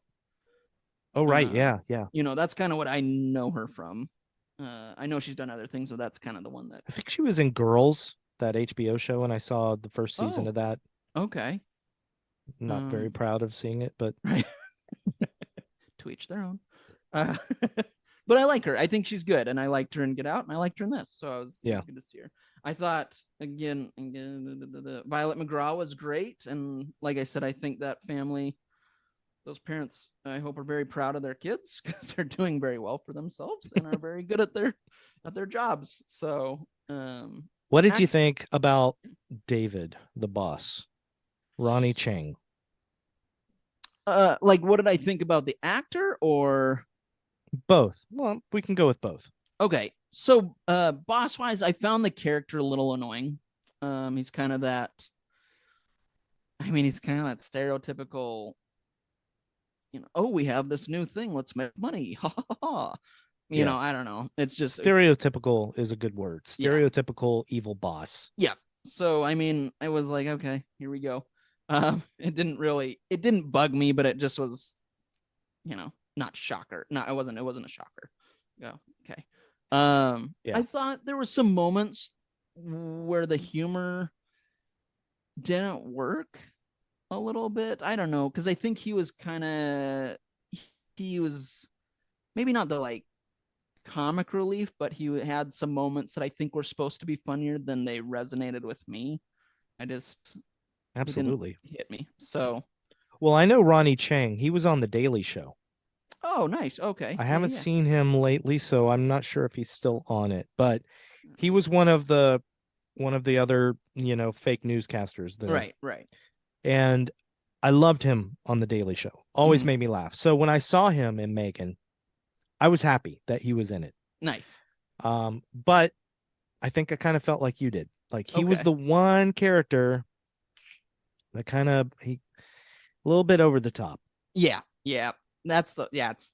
Oh right, yeah. That's kind of what I know her from. I know she's done other things, so that's kind of the one that. I think she was in Girls, that HBO show, and I saw the first season of that. Okay. Not very proud of seeing it, but right. To each their own. But I like her. I think she's good, and I liked her in Get Out, and I liked her in this, so it was good to see her. I thought again, Violet McGraw was great, and like I said, I think that family, those parents, I hope are very proud of their kids because they're doing very well for themselves and are very good at their jobs. So, what did you think about David, the boss, Ronny Chieng? Like, what did I think about the actor, or both? Well, we can go with both. Okay, so boss wise, I found the character a little annoying. He's kind of that. I mean, he's kind of that stereotypical. Oh, we have this new thing. Let's make money. Ha ha ha. You know, I don't know. It's just stereotypical is a good word. Stereotypical evil boss. Yeah. So I mean, I was like, okay, here we go. It didn't bug me, but it just was, not shocker. No, it wasn't a shocker. Yeah. Okay. I thought there were some moments where the humor didn't work a little bit. I don't know, because I think he was maybe not the like comic relief, but he had some moments that I think were supposed to be funnier than they resonated with me. Absolutely hit me. So, well, I know Ronny Chieng. He was on The Daily Show. Oh, nice. Okay. I haven't seen him lately, so I'm not sure if he's still on it, but he was one of the other, fake newscasters there. Right. And I loved him on The Daily Show. Always made me laugh. So when I saw him in M3GAN, I was happy that he was in it. Nice. But I think I kind of felt like you did. Like he was the one character that a little bit over the top. Yeah. That's the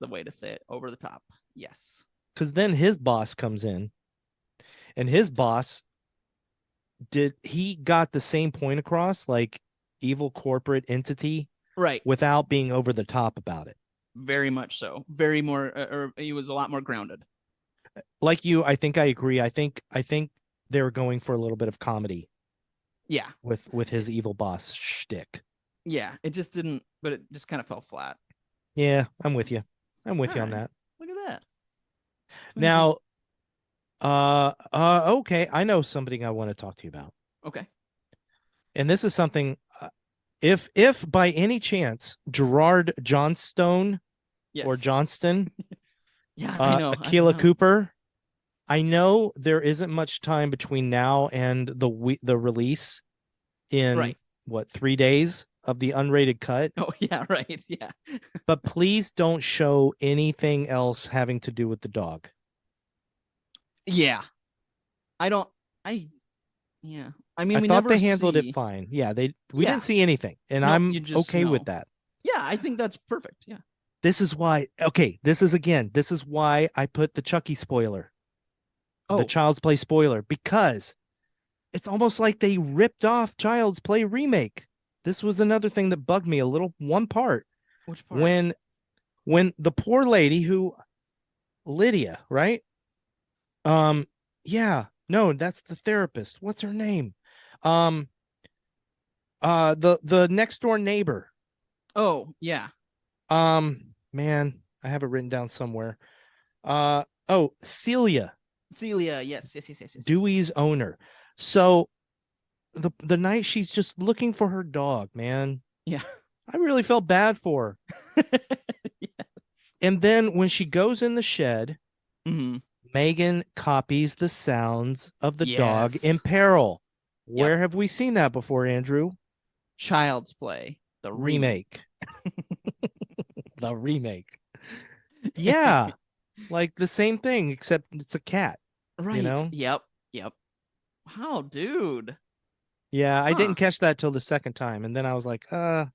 way to say it. Over the top. Yes. Because then his boss comes in, and his boss he got the same point across, like evil corporate entity, right, without being over the top about it. Very much so. Or he was a lot more grounded. Like you, I think I agree. I think they were going for a little bit of comedy. Yeah. With his evil boss shtick. Yeah, it just didn't, but it just kind of fell flat. Yeah, I'm with you. I'm with you on that. Look at that. Now, okay, I know something I want to talk to you about. Okay. And this is something, if by any chance Gerard Johnstone or Johnston, I know, Akilah Cooper, I know there isn't much time between now and the release in 3 days of the unrated cut. Oh yeah, right. Yeah. But please don't show anything else having to do with the dog. Yeah. I mean, I thought they handled it fine. Yeah, we didn't see anything, and I'm okay with that. Yeah, I think that's perfect. Yeah. This is why. Okay, this is why I put the Chucky spoiler, the Child's Play spoiler, because it's almost like they ripped off Child's Play remake. This was another thing that bugged me a little. One part. Which part? When the poor lady Lydia, right? Yeah, no, that's the therapist. What's her name? The next door neighbor. Oh, yeah. Man, I have it written down somewhere. Celia. Yes. Dewey's owner. So the night she's just looking for her dog, man. Yeah. I really felt bad for her. Yes. And then when she goes in the shed, M3GAN copies the sounds of the dog in peril. Where have we seen that before, Andrew? Child's Play, the remake. The remake. Yeah. Like the same thing, except it's a cat. Right. You know? Yep. Wow, dude. Yeah, I didn't catch that till the second time. And then I was like, I've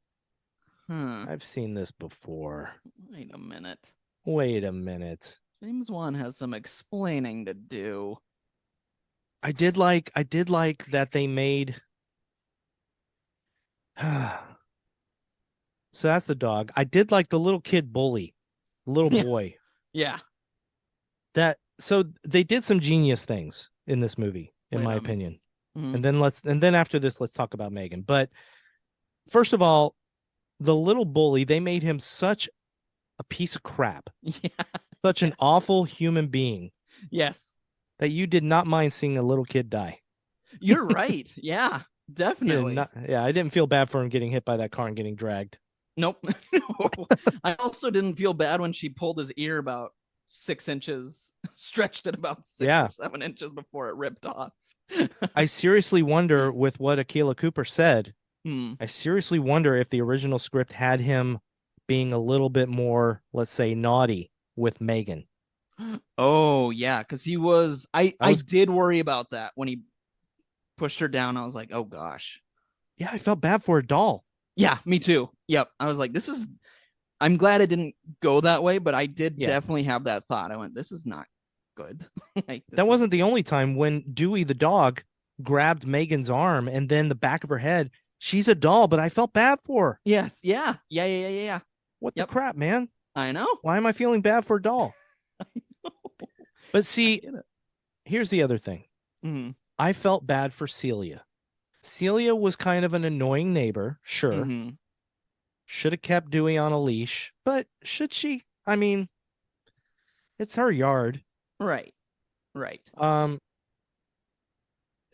seen this before. Wait a minute. James Wan has some explaining to do. I did like that they made. So that's the dog. I did like the little kid bully, little boy. Yeah. So they did some genius things in this movie, in my opinion. And then after this, let's talk about M3GAN. But first of all, the little bully, they made him such a piece of crap, Yeah. such an awful human being Yes. that you did not mind seeing a little kid die. You're right. Yeah, definitely. I didn't feel bad for him getting hit by that car and getting dragged. Nope. No. I also didn't feel bad when she pulled his ear about 6 inches, stretched it about 6 Yeah. or 7 inches before it ripped off. I seriously wonder, with what Akilah Cooper said, Hmm. I seriously wonder if the original script had him being a little bit more, let's say, naughty with M3GAN. Oh yeah, because he was. I did worry about that when he pushed her down. I was like, oh gosh. Yeah, I felt bad for a doll. Yeah, me too. Yep. I was like, this is. I'm glad it didn't go that way, but I did definitely have that thought. I went, this is not good. Like, that wasn't the only time when Dewey the dog grabbed M3GAN's arm and then the back of her head. She's a doll, but I felt bad for her. Yes. Yeah. What the crap, man? I know. Why am I feeling bad for a doll? I know. But see, here's the other thing. Mm-hmm. I felt bad for Celia. Celia was kind of an annoying neighbor, sure. Mm-hmm. Should have kept Dewey on a leash, but should she? I mean, it's her yard. Right.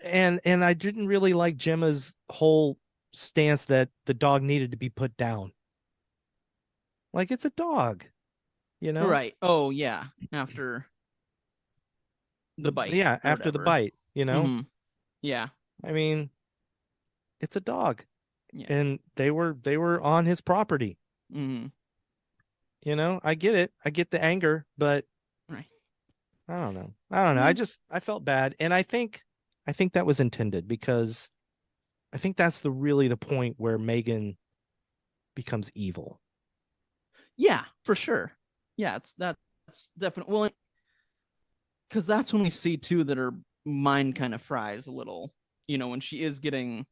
And I didn't really like Gemma's whole stance that the dog needed to be put down. Like, it's a dog, you know? Right. Oh yeah. After the bite. Yeah, after the bite, you know? Mm-hmm. Yeah. I mean, it's a dog. Yeah. And they were on his property. Mm-hmm. You know, I get it. I get the anger, but right. I don't know. I felt bad. And I think that was intended, because I think that's really the point where M3GAN becomes evil. Yeah, for sure. Yeah, that's definitely, well, because that's when we see too that her mind kind of fries a little, you know, when she is getting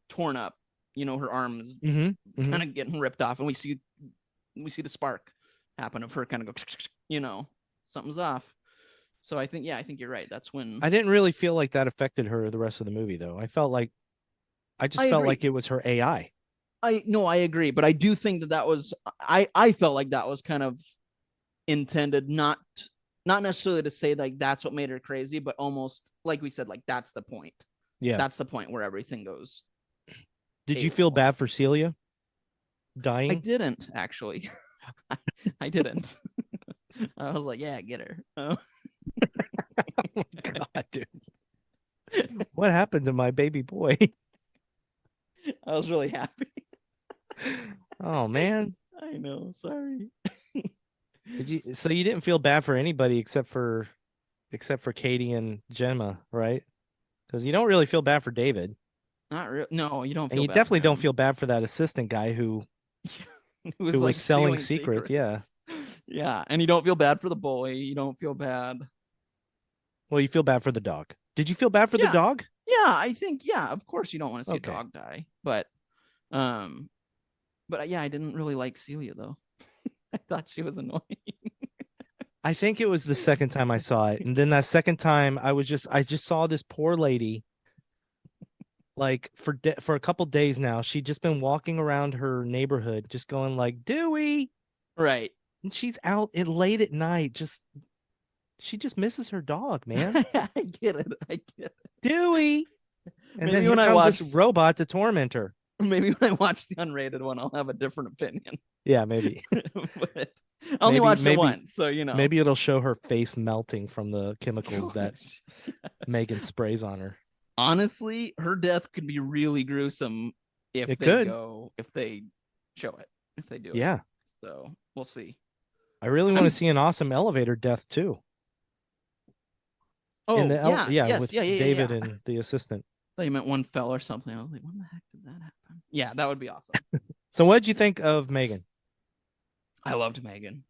torn up, you know, her arm is kind of getting ripped off, and we see the spark happen of her kind of go, you know, something's off. So I think you're right. That's when I didn't really feel like that affected her the rest of the movie, though. I felt like I felt like it was her AI. I agree, but I do think that was I felt like that was kind of intended, not necessarily to say like that's what made her crazy, but almost like we said, like that's the point. Yeah, that's the point where everything goes. Did you feel bad for Celia dying? I didn't actually. I didn't. I was like, yeah, get her. Oh my God, dude. What happened to my baby boy? I was really happy. Oh man. I know, sorry. So you didn't feel bad for anybody except for Katie and Jenna, right? Because you don't really feel bad for David. Not really. No, you don't feel and you bad definitely don't feel bad for that assistant guy who was like selling secrets. Yeah. Yeah. And you don't feel bad for the bully. You don't feel bad. Well, you feel bad for the dog. Did you feel bad for the dog? Yeah, I think, of course you don't want to see a dog die. But yeah, I didn't really like Celia though. I thought she was annoying. I think it was the second time I saw it. And then that second time I just saw this poor lady. Like for a couple days now, she'd just been walking around her neighborhood, just going like, Dewey. Right. And she's out late at night. She just misses her dog, man. I get it. Dewey. And maybe then when here I comes watch this robot to torment her. Maybe when I watch the unrated one, I'll have a different opinion. Yeah, maybe. But I only watched it once, so you know. Maybe it'll show her face melting from the chemicals that M3GAN sprays on her. Honestly, her death could be really gruesome if they show it, if they do it. Yeah. So we'll see. I really want to see an awesome elevator death too. Oh, with David and the assistant. I thought you meant one fell or something. I was like, when the heck did that happen? Yeah, that would be awesome. So what did you think of M3GAN? I loved M3GAN.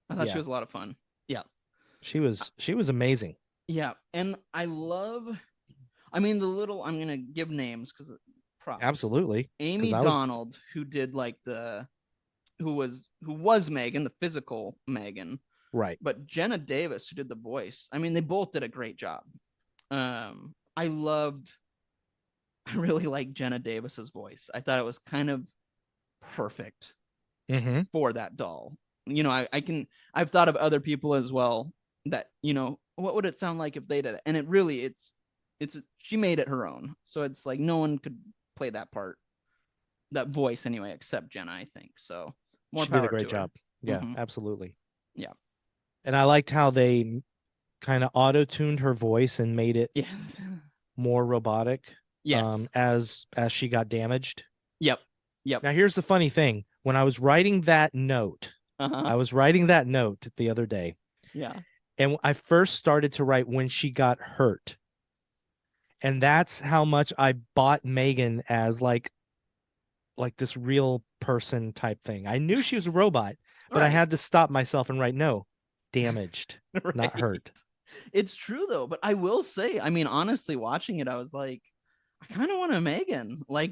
I thought she was a lot of fun. Yeah. She was amazing. Yeah. And I'm going to give names because props. Absolutely. Amie Donald, who did like who was M3GAN, the physical M3GAN. Right. But Jenna Davis, who did the voice, I mean, they both did a great job. I really liked Jenna Davis's voice. I thought it was kind of perfect Mm-hmm. for that doll. You know, I've thought of other people as well that, you know, what would it sound like if they did it? And it really, she made it her own. So it's like no one could play that part, that voice anyway, except Jenna, I think. So more She power did a great to her. job. Yeah, Mhm. absolutely. Yeah. And I liked how they kind of auto-tuned her voice and made it Yes. more robotic. Yes. As she got damaged. Yep. Yep. Now here's the funny thing. When I was writing that note, Uh-huh. I was writing that note the other day, Yeah. and I first started to write when she got hurt. And that's how much I bought M3GAN as like this real person type thing. I knew she was a robot, but I Right. had to stop myself and write, no, damaged, Right. not hurt. It's true though, but I will say, I mean, honestly, watching it, I was like, I kind of want a M3GAN. Like,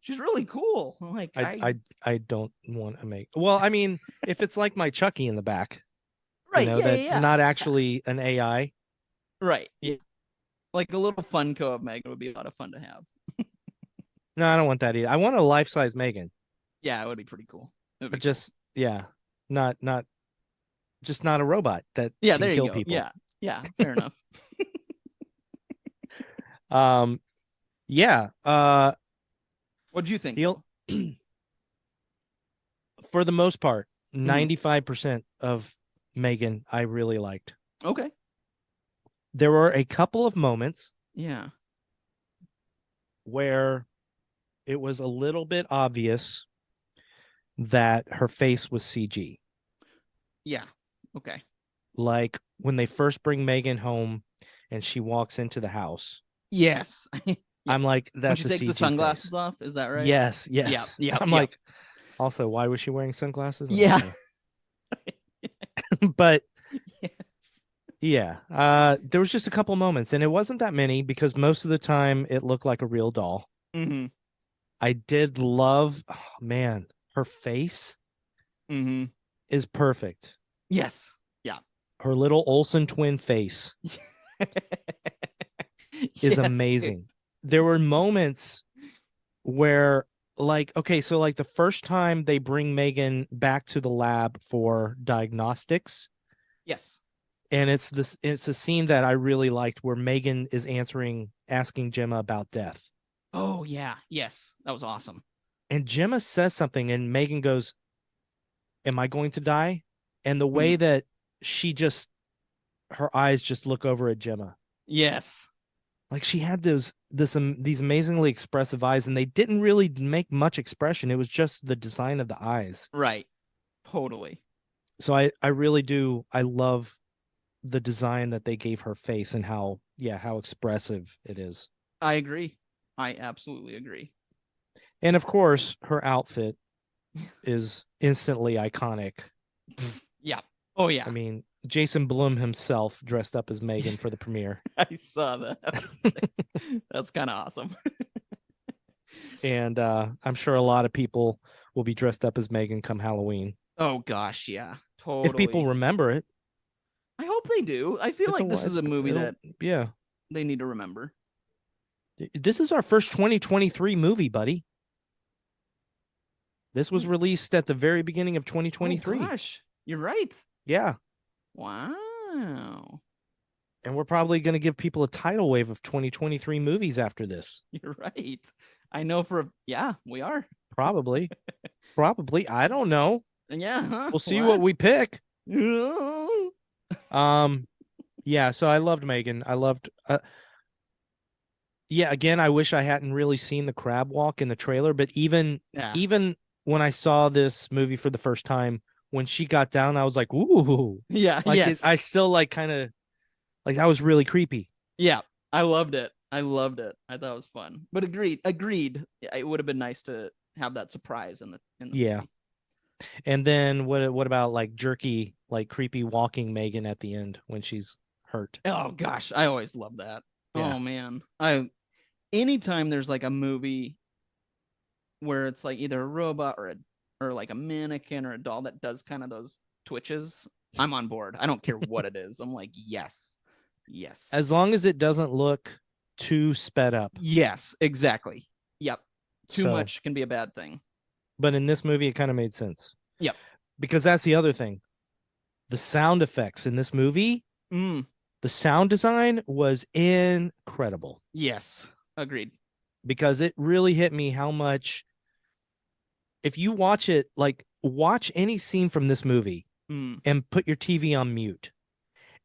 she's really cool. Like, I don't want to make. Well, I mean, if it's like my Chucky in the back, right, yeah, that's yeah, not actually an AI. right, yeah, like a little Funko of M3GAN would be a lot of fun to have. No, I don't want that either. I want a life-size M3GAN, Yeah, it would be pretty cool. It'd be but just not just not a robot that yeah, can there you kill go. people. Yeah, fair enough. Yeah. What do you think? The for the most part, Mm-hmm. 95% of M3GAN I really liked. Okay. There were a couple of moments Yeah. where it was a little bit obvious that her face was CG. Yeah. Okay. Like when they first bring M3GAN home and she walks into the house. Yes. Yeah. I'm like, When that's she a takes CG the sunglasses face. off, is that right? Yes. Yeah. I'm like, also, why was she wearing sunglasses? Yeah. But Yes. yeah, there was just a couple moments, and it wasn't that many because most of the time it looked like a real doll. Mm-hmm. I did love, oh, man, her face is perfect. Yes. Yeah. Her little Olsen twin face is amazing. There were moments where, like, okay, so like the first time they bring M3GAN back to the lab for diagnostics. Yes. And it's a scene that I really liked where M3GAN is asking Gemma about death. Oh yeah. Yes. That was awesome. And Gemma says something and M3GAN goes, am I going to die? And the way that her eyes just look over at Gemma. Yes. Like she had these amazingly expressive eyes, and they didn't really make much expression. It was just the design of the eyes. Right. Totally. So I really do. I love the design that they gave her face and how expressive it is. I agree. I absolutely agree. And of course, her outfit is instantly iconic. Yeah. Oh yeah. I mean, Jason Blum himself dressed up as M3GAN for the premiere. I saw that. That's kind of awesome. And I'm sure a lot of people will be dressed up as M3GAN come Halloween. Oh gosh, yeah. Totally. If people remember it. I hope they do. I feel like this is a movie that they need to remember. This is our first 2023 movie, buddy. This was released at the very beginning of 2023. Oh gosh, you're right. Yeah. Wow. And we're probably going to give people a tidal wave of 2023 movies after this. You're right. I know we are. Probably. Probably. I don't know. Yeah. Huh? We'll see what we pick. Yeah, so I loved M3GAN. I loved again, I wish I hadn't really seen the crab walk in the trailer, but even when I saw this movie for the first time, when she got down, I was like, ooh. Yeah. Like yes. I still like kind of like that was really creepy. Yeah. I loved it. I thought it was fun. But agreed. It would have been nice to have that surprise in the movie. And then what about like jerky, like creepy walking M3GAN at the end when she's hurt? Oh gosh, I always love that. Yeah. Oh man. Anytime there's like a movie where it's like either a robot or like a mannequin or a doll that does kind of those twitches, I'm on board. I don't care what it is. I'm like, yes. As long as it doesn't look too sped up. Yes, exactly. Yep. Too much can be a bad thing. But in this movie, it kind of made sense. Yep. Because that's the other thing. The sound effects in this movie, Mm. the sound design was incredible. Yes. Agreed. Because it really hit me how much, if you watch it, like watch any scene from this movie and put your TV on mute.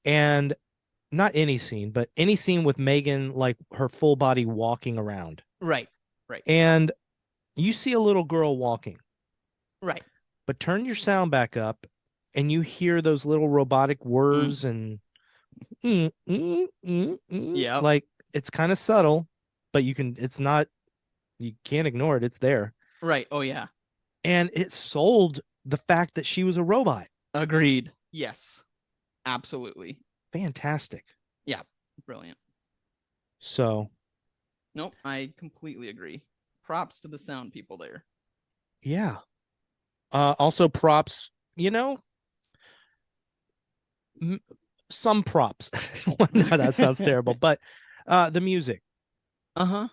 And not any scene, but any scene with M3GAN, like her full body walking around. Right. Right. And you see a little girl walking. Right. But turn your sound back up and you hear those little robotic words and yeah, like it's kind of subtle, but you can't ignore it. It's there. Right. Oh yeah. And it sold the fact that she was a robot. Agreed. Yes. Absolutely. Fantastic. Yeah. Brilliant. So. Nope. I completely agree. Props to the sound people there. Yeah. Also props, some props. No, that sounds terrible, but the music. Uh-huh.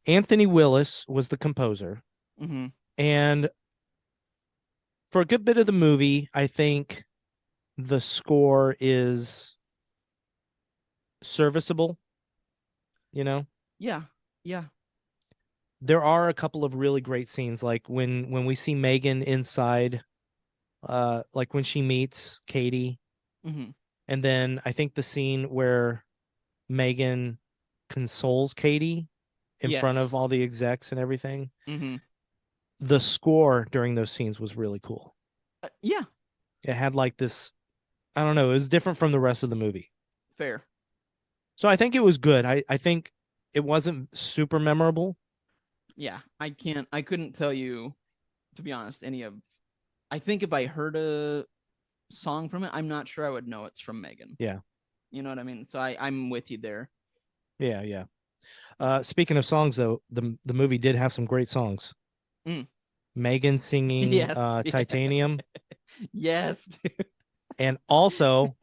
Anthony Willis was the composer. Mm-hmm. And for a good bit of the movie, I think the score is serviceable, Yeah. Yeah. There are a couple of really great scenes, like when we see M3GAN inside, like when she meets Katie. Mm-hmm. And then I think the scene where M3GAN consoles Katie in front of all the execs and everything. Mm-hmm. The score during those scenes was really cool. Yeah. It had like this, I don't know, it was different from the rest of the movie. Fair. So I think it was good. I think it wasn't super memorable. Yeah. I couldn't tell you, to be honest, I think if I heard a song from it, I'm not sure I would know it's from M3GAN. Yeah. You know what I mean? So I'm with you there. Yeah. Speaking of songs, though, the movie did have some great songs. M3GAN singing Titanium. Yes, dude. And also,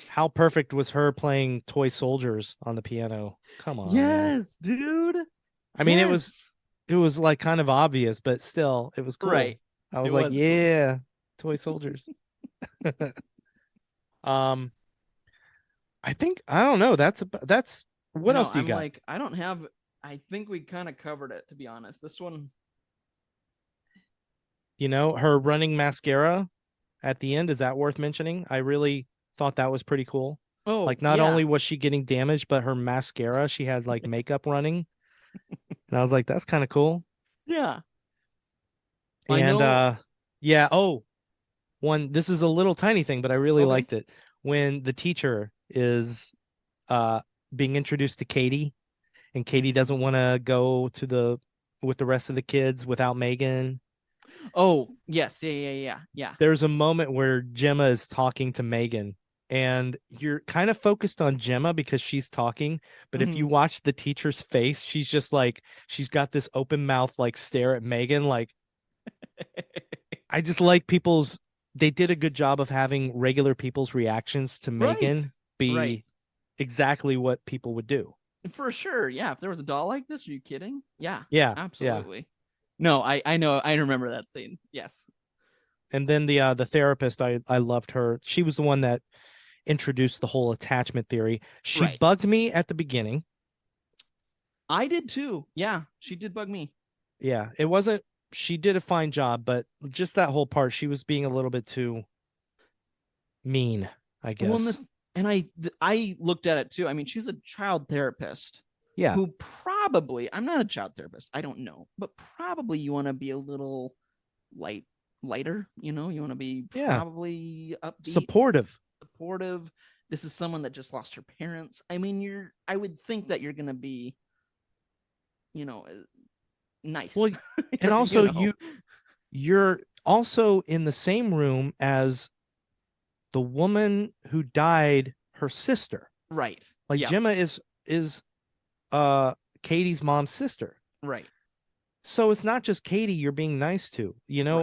how perfect was her playing Toy Soldiers on the piano? Come on. Yes, man. Dude. I mean, it was like kind of obvious, but still, it was cool. Right. I was like, yeah, Toy Soldiers. I think, I don't know. That's what else do you got? Like, I think we kind of covered it, to be honest. This one. Her running mascara at the end, is that worth mentioning? I really thought that was pretty cool. Oh, like not only was she getting damaged, but her mascara, she had like makeup running. And I was like, that's kind of cool. Yeah. And yeah. Oh, this is a little tiny thing, but I really liked it. When the teacher is being introduced to Katie, and Katie doesn't want to go with the rest of the kids without M3GAN. Oh, yes. Yeah. There's a moment where Gemma is talking to M3GAN, and you're kind of focused on Gemma because she's talking. But if you watch the teacher's face, she's just like, she's got this open mouth, like stare at M3GAN. Like, I just like they did a good job of having regular people's reactions to M3GAN be exactly what people would do. For sure. Yeah. If there was a doll like this, are you kidding? Yeah. Yeah. Absolutely. Yeah. No, I know. I remember that scene. Yes. And then the therapist, I loved her. She was the one that introduced the whole attachment theory. She bugged me at the beginning. I did too. Yeah. She did bug me. Yeah. She did a fine job, but just that whole part, she was being a little bit too mean, I guess. Well, and I looked at it too. I mean, she's a child therapist. Yeah. Who probably, I'm not a child therapist, I don't know, but probably you want to be a little lighter, you want to be probably upbeat, supportive. This is someone that just lost her parents. I mean, I would think that you're going to be, nice. Well, and also you're also in the same room as the woman who died, her sister. Right. Like Gemma is Katie's mom's sister. Right. So it's not just Katie you're being nice to.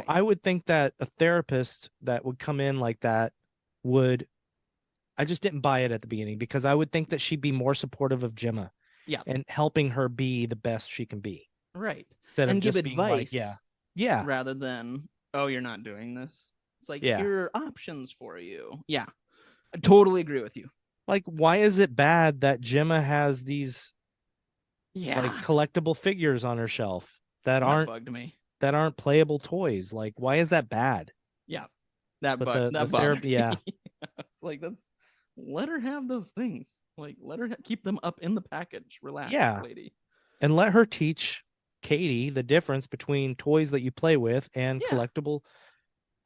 I would think that a therapist that would come in like that I just didn't buy it at the beginning, because I would think that she'd be more supportive of Gemma. Yeah. And helping her be the best she can be. Right. Instead and of give just advice. Being like, Yeah. rather than, oh, you're not doing this. It's like, Yeah. here are options for you. Yeah, I totally agree with you. Like, why is it bad that Gemma has these Yeah, like collectible figures on her shelf that that bugged me. aren't playable toys? Like, why is that bad? Yeah, that But bugged the that bugged therapy, me. yeah. It's like, that's, let her have those things. Like, let her keep them up in the package. Relax, Yeah. lady. And let her teach Katie the difference between toys that you play with and Yeah. collectible.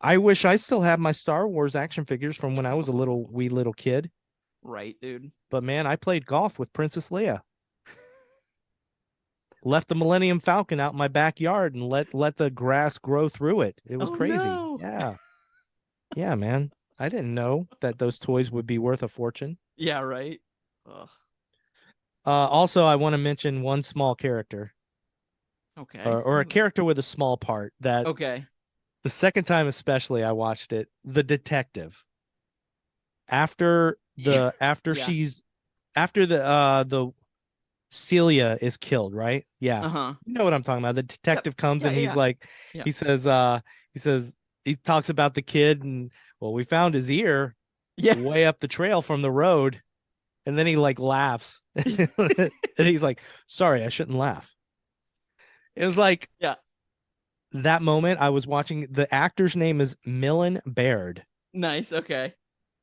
I wish I still had my Star Wars action figures from when I was a wee little kid. Right, dude. But man, I played golf with Princess Leia. Left the Millennium Falcon out in my backyard and let the grass grow through it. It was Oh, crazy. no. Yeah. Yeah, man. I didn't know that those toys would be worth a fortune. Yeah, right. Ugh. Also, I want to mention one small character Okay. or a character with a small part that Okay. the second time especially I watched it, the detective. After Yeah. the Celia is killed, right? Yeah. Uh-huh. You know what I'm talking about. The detective comes Yeah, and he's yeah. like, Yeah. he says, he talks about the kid and, well, we found his ear Yeah. way up the trail from the road. And then he like laughs. And he's like, sorry, I shouldn't laugh. It was like, Yeah. that moment I was watching, the actor's name is Millen Baird. Nice. Okay.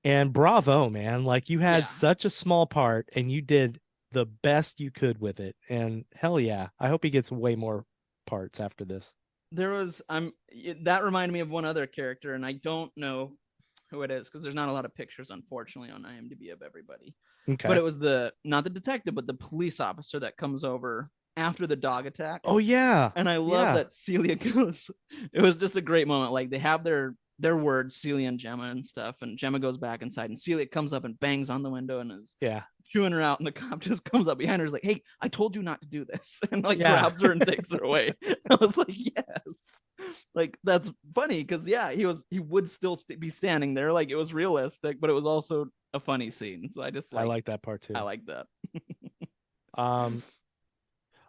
And bravo, man. Like, you had Yeah. such a small part and you did the best you could with it. And hell yeah, I hope he gets way more parts after this. There was that reminded me of one other character, and I don't know who it is because there's not a lot of pictures, unfortunately, on IMDb of everybody. Okay. But it was not the detective, but the police officer that comes over after the dog attack. Oh yeah. And I love that Celia goes. It was just a great moment. Like, they have their words, Celia and Gemma and stuff, and Gemma goes back inside, and Celia comes up and bangs on the window and is chewing her out, and the cop just comes up behind her, is like, "Hey, I told you not to do this," and like grabs her and takes her away. I was like, yes, like, that's funny because he would still be standing there, like, it was realistic, but it was also a funny scene. So I like that part too. I like that.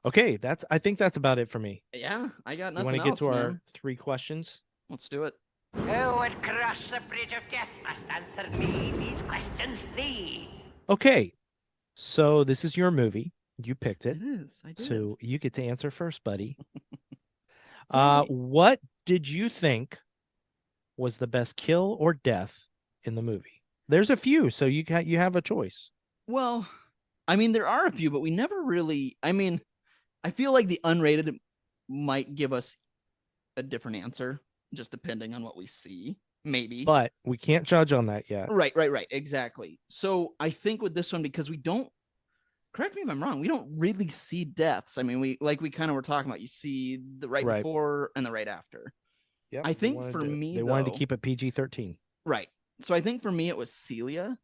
Okay, I think that's about it for me. Yeah, I got nothing. You want to get to our 3 questions? Let's do it. Who would cross the bridge of death must answer me these questions 3. Okay, so this is your movie. You picked it. It is. I did. So you get to answer first, buddy. What did you think was the best kill or death in the movie? There's a few, so you have a choice. Well, I mean, there are a few, but we never really. I mean, I feel like the unrated might give us a different answer, just depending on what we see, maybe. But we can't judge on that yet. Right, exactly. So I think with this one, because we don't, correct me if I'm wrong, we don't really see deaths. I mean, we kind of were talking about, you see the right before and the right after. Yeah, I think for me, they wanted to keep it PG-13. Right. So I think for me, it was Celia,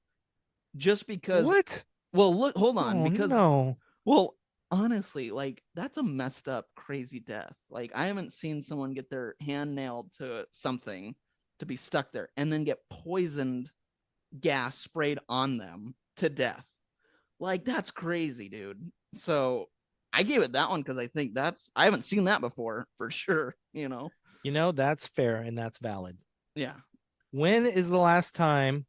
just because. What? Well, look, hold on, because no. Well, honestly, like, that's a messed up, crazy death. Like, I haven't seen someone get their hand nailed to something to be stuck there and then get poisoned gas sprayed on them to death. Like, that's crazy, dude. So I gave it that one because I think I haven't seen that before, for sure. That's fair and that's valid. Yeah. When is the last time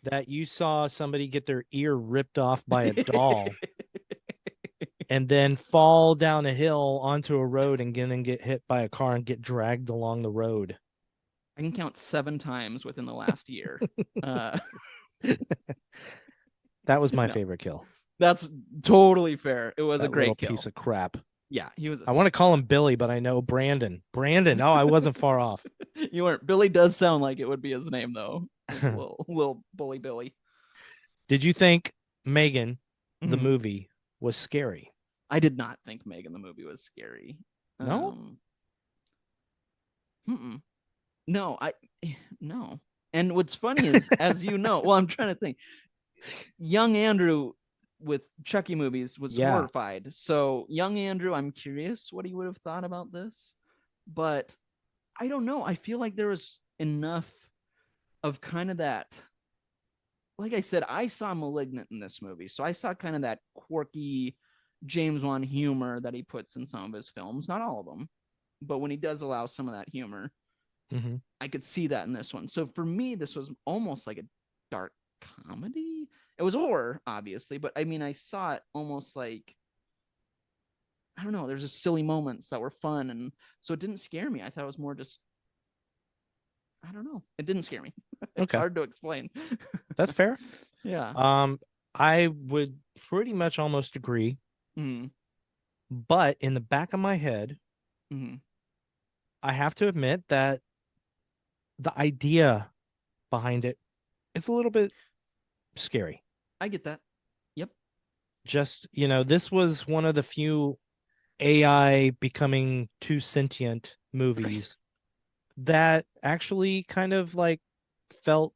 that you saw somebody get their ear ripped off by a doll and then fall down a hill onto a road and then get hit by a car and get dragged along the road? I can count 7 times within the last year. That was my favorite kill. That's totally fair. It was that a great piece of crap. Yeah, he was. I want to call him Billy, but I know Brandon. Oh, I wasn't far off. You weren't. Billy does sound like it would be his name, though. little bully Billy. Did you think M3GAN, the movie, was scary? I did not think M3GAN, the movie, was scary. No? No, no. And what's funny is, as you know, well, I'm trying to think. Young Andrew with Chucky movies was horrified. So young Andrew, I'm curious what he would have thought about this, but I don't know. I feel like there was enough of kind of that. Like I said, I saw Malignant in this movie, so I saw kind of that quirky James Wan humor that he puts in some of his films. Not all of them, but when he does allow some of that humor, Mhm. I could see that in this one. So for me, this was almost like a dark comedy. It was horror, obviously, but I mean, I saw it almost like, I don't know, there's just silly moments that were fun, and so it didn't scare me. I thought it was more just, I don't know, it didn't scare me. It's Okay. hard to explain. That's fair. Yeah. I would pretty much almost agree, Mm-hmm. but in the back of my head, Mm-hmm. I have to admit that the idea behind it is a little bit scary. I get that. Yep. Just, this was one of the few AI becoming too sentient movies that actually kind of like felt,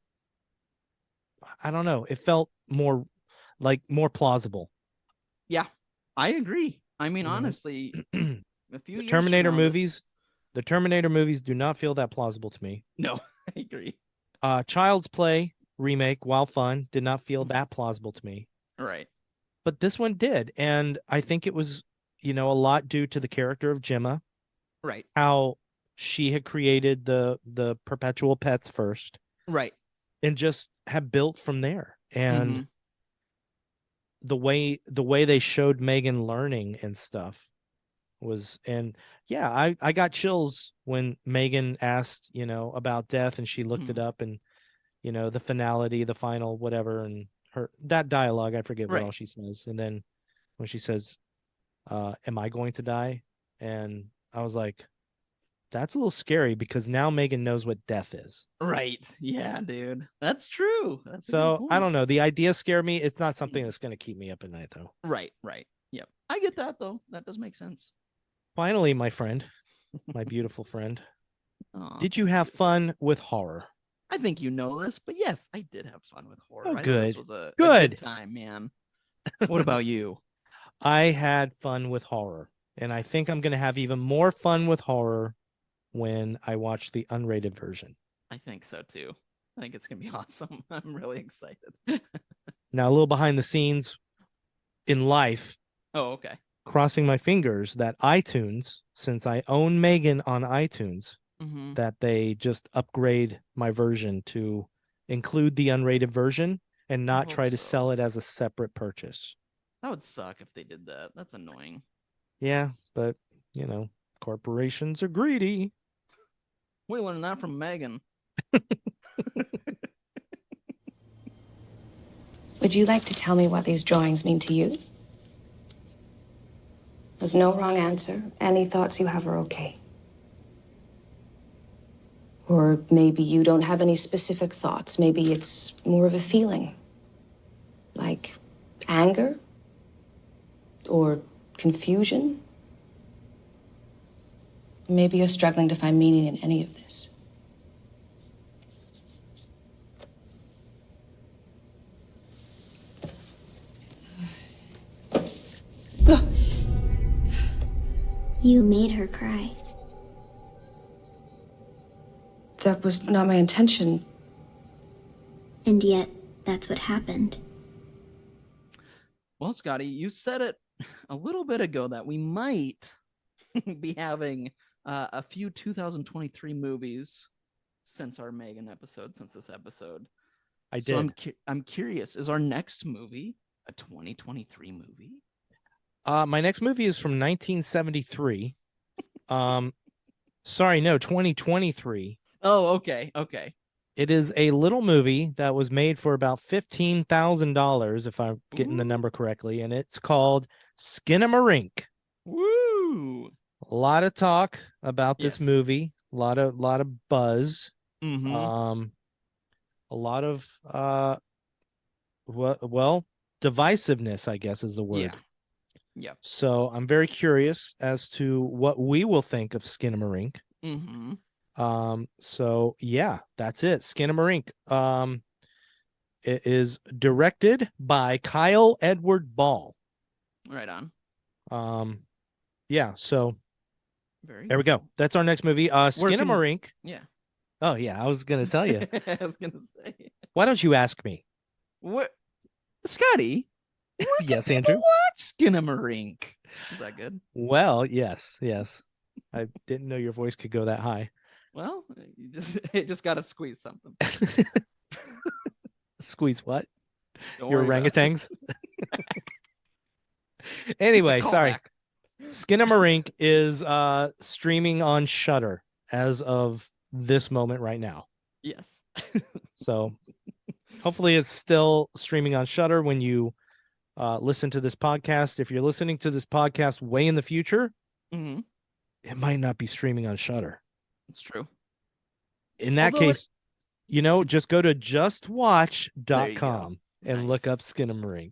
I don't know, it felt more plausible. Yeah, I agree. I mean, You know? honestly, a few The years Terminator from now, movies, the Terminator movies do not feel that plausible to me. No, I agree. Child's Play remake, while fun, did not feel that plausible to me. Right. But this one did, and I think it was, a lot due to the character of Gemma, Right. how she had created the perpetual pets first, Right. and just have built from there. And Mhm. the way they showed M3GAN learning and stuff was, and yeah, I got chills when M3GAN asked, about death, and she looked it up, and the finality, the final whatever, and that dialogue, I forget what Right. all she says, and then when she says, am I going to die? And I was like, that's a little scary, because now M3GAN knows what death is. Right. Yeah, dude. That's true. That's a good So I point. don't know. The idea scared me. It's not something that's going to keep me up at night, though. Right. Right. Yep. I get that though. That does make sense. Finally, my friend, my beautiful friend, Aw. did you have fun with horror? I think you know this, but yes, I did have fun with horror. Oh, I thought good. this was a Good. good time, man. What about you? I had fun with horror, and I think I'm going to have even more fun with horror when I watch the unrated version. I think so too. I think it's gonna be awesome. I'm really excited. Now, a little behind the scenes in life, Oh, okay. crossing my fingers that iTunes, since I own M3GAN on iTunes, Mm-hmm. that they just upgrade my version to include the unrated version and not hope try to so. sell it as a separate purchase. That would suck if they did that. That's annoying. Yeah, but corporations are greedy. We learned that from M3GAN. Would you like to tell me what these drawings mean to you? There's no wrong answer. Any thoughts you have are okay. Or maybe you don't have any specific thoughts. Maybe it's more of a feeling. Like anger? Or confusion? Maybe you're struggling to find meaning in any of this. You made her cry. That was not my intention. And yet, that's what happened. Well, Scotty, you said it a little bit ago that we might be having a few 2023 movies since our M3GAN episode, since this episode. I did. I'm curious, is our next movie a 2023 movie? My next movie is from 1973. Sorry, no, 2023. Oh, okay. It is a little movie that was made for about $15,000, if I'm getting the number correctly, and it's called Skinamarink. Woo! A lot of talk about this Yes. movie, a lot of buzz, Mm-hmm. a lot of well, divisiveness, I guess is the word. Yeah. So I'm very curious as to what we will think of Skinamarink. Mm-hmm. So yeah, that's it. Skinamarink. It is directed by Kyle Edward Ball. Right on. Yeah, so Very there we go. That's our next movie. Skinamarink. Yeah. Oh yeah, I was gonna tell you. I was gonna say. Why don't you ask me? What, Scotty? Yes, People Andrew. watch Skinamarink. Is that good? Well, yes. I didn't know your voice could go that high. Well, you just got to squeeze something. Squeeze what? Don't Your worry about it. orangutans? Anyway, sorry. Callback. Skinamarink is streaming on Shudder as of this moment right now. Yes. So hopefully it's still streaming on Shudder when you listen to this podcast. If you're listening to this podcast way in the future, it might not be streaming on Shudder. It's true. In that case, just go to justwatch.com and look up Skinamarink.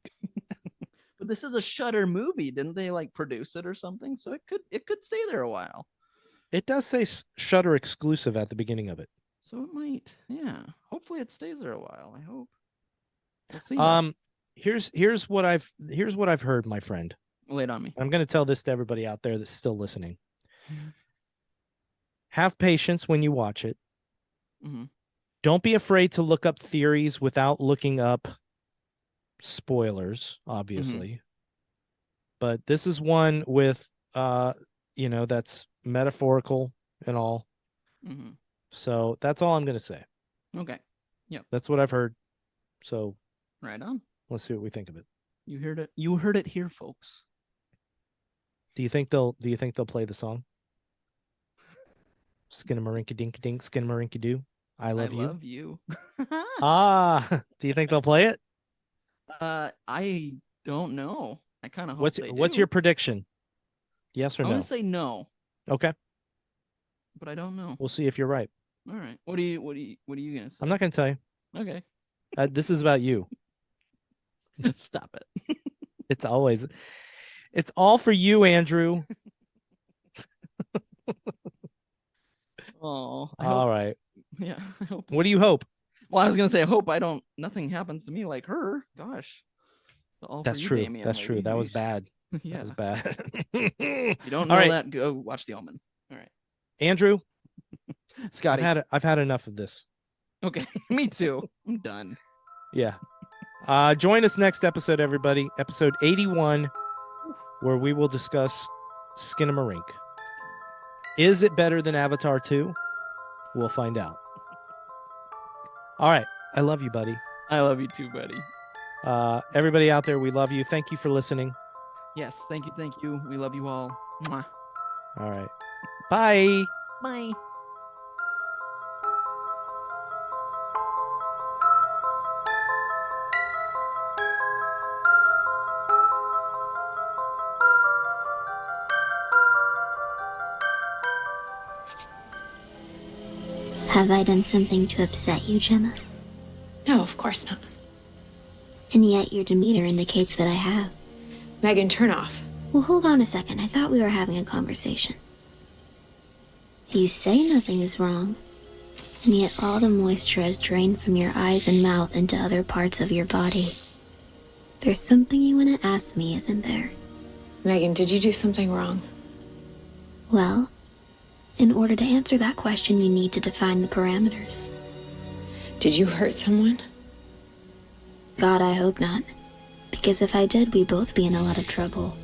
But this is a Shudder movie. Didn't they like produce it or something? So it could stay there a while. It does say Shudder exclusive at the beginning of it. So it might, yeah. Hopefully it stays there a while. I hope. We'll see. Here's what I've heard, my friend. Lay it on me. I'm going to tell this to everybody out there that's still listening. Have patience when you watch it. Don't be afraid to look up theories without looking up spoilers, obviously. But this is one with that's metaphorical and all. So that's all I'm going to say. Okay. Yep. That's what I've heard. So right on. Let's see what we think of it. You heard it. You heard it here, folks. Do you think they'll play the song? Skinamarink dink dink, skinamarink doo. I love you. Love you. Do you think they'll play it? I don't know. I kind of hope What's your prediction? Yes or no? I'm gonna say no. Okay. But I don't know. We'll see if you're right. All right. What are you gonna say? I'm not gonna tell you. Okay. This is about you. Stop it. It's all for you, Andrew. Oh. All right. Yeah. I hope. What do you hope? Well, I was gonna say I hope nothing happens to me like her. Gosh. That's true. That's true. That was bad. Yeah. That was bad. You don't know that? Go watch The Omen. All right. Andrew. Scotty. I've had enough of this. Okay. Me too. I'm done. Yeah. Join us next episode, everybody. Episode 81, where we will discuss Skinamarink. Is it better than Avatar 2? We'll find out. All right. I love you, buddy. I love you too, buddy. Everybody out there, we love you. Thank you for listening. Yes. Thank you. We love you all. Mwah. All right. Bye. Bye. Have I done something to upset you, Gemma? No, of course not. And yet your demeanor indicates that I have. Megan, turn off. Well, hold on a second. I thought we were having a conversation. You say nothing is wrong, and yet all the moisture has drained from your eyes and mouth into other parts of your body. There's something you want to ask me, isn't there? Megan, did you do something wrong? Well, in order to answer that question, you need to define the parameters. Did you hurt someone? God, I hope not. Because if I did, we'd both be in a lot of trouble.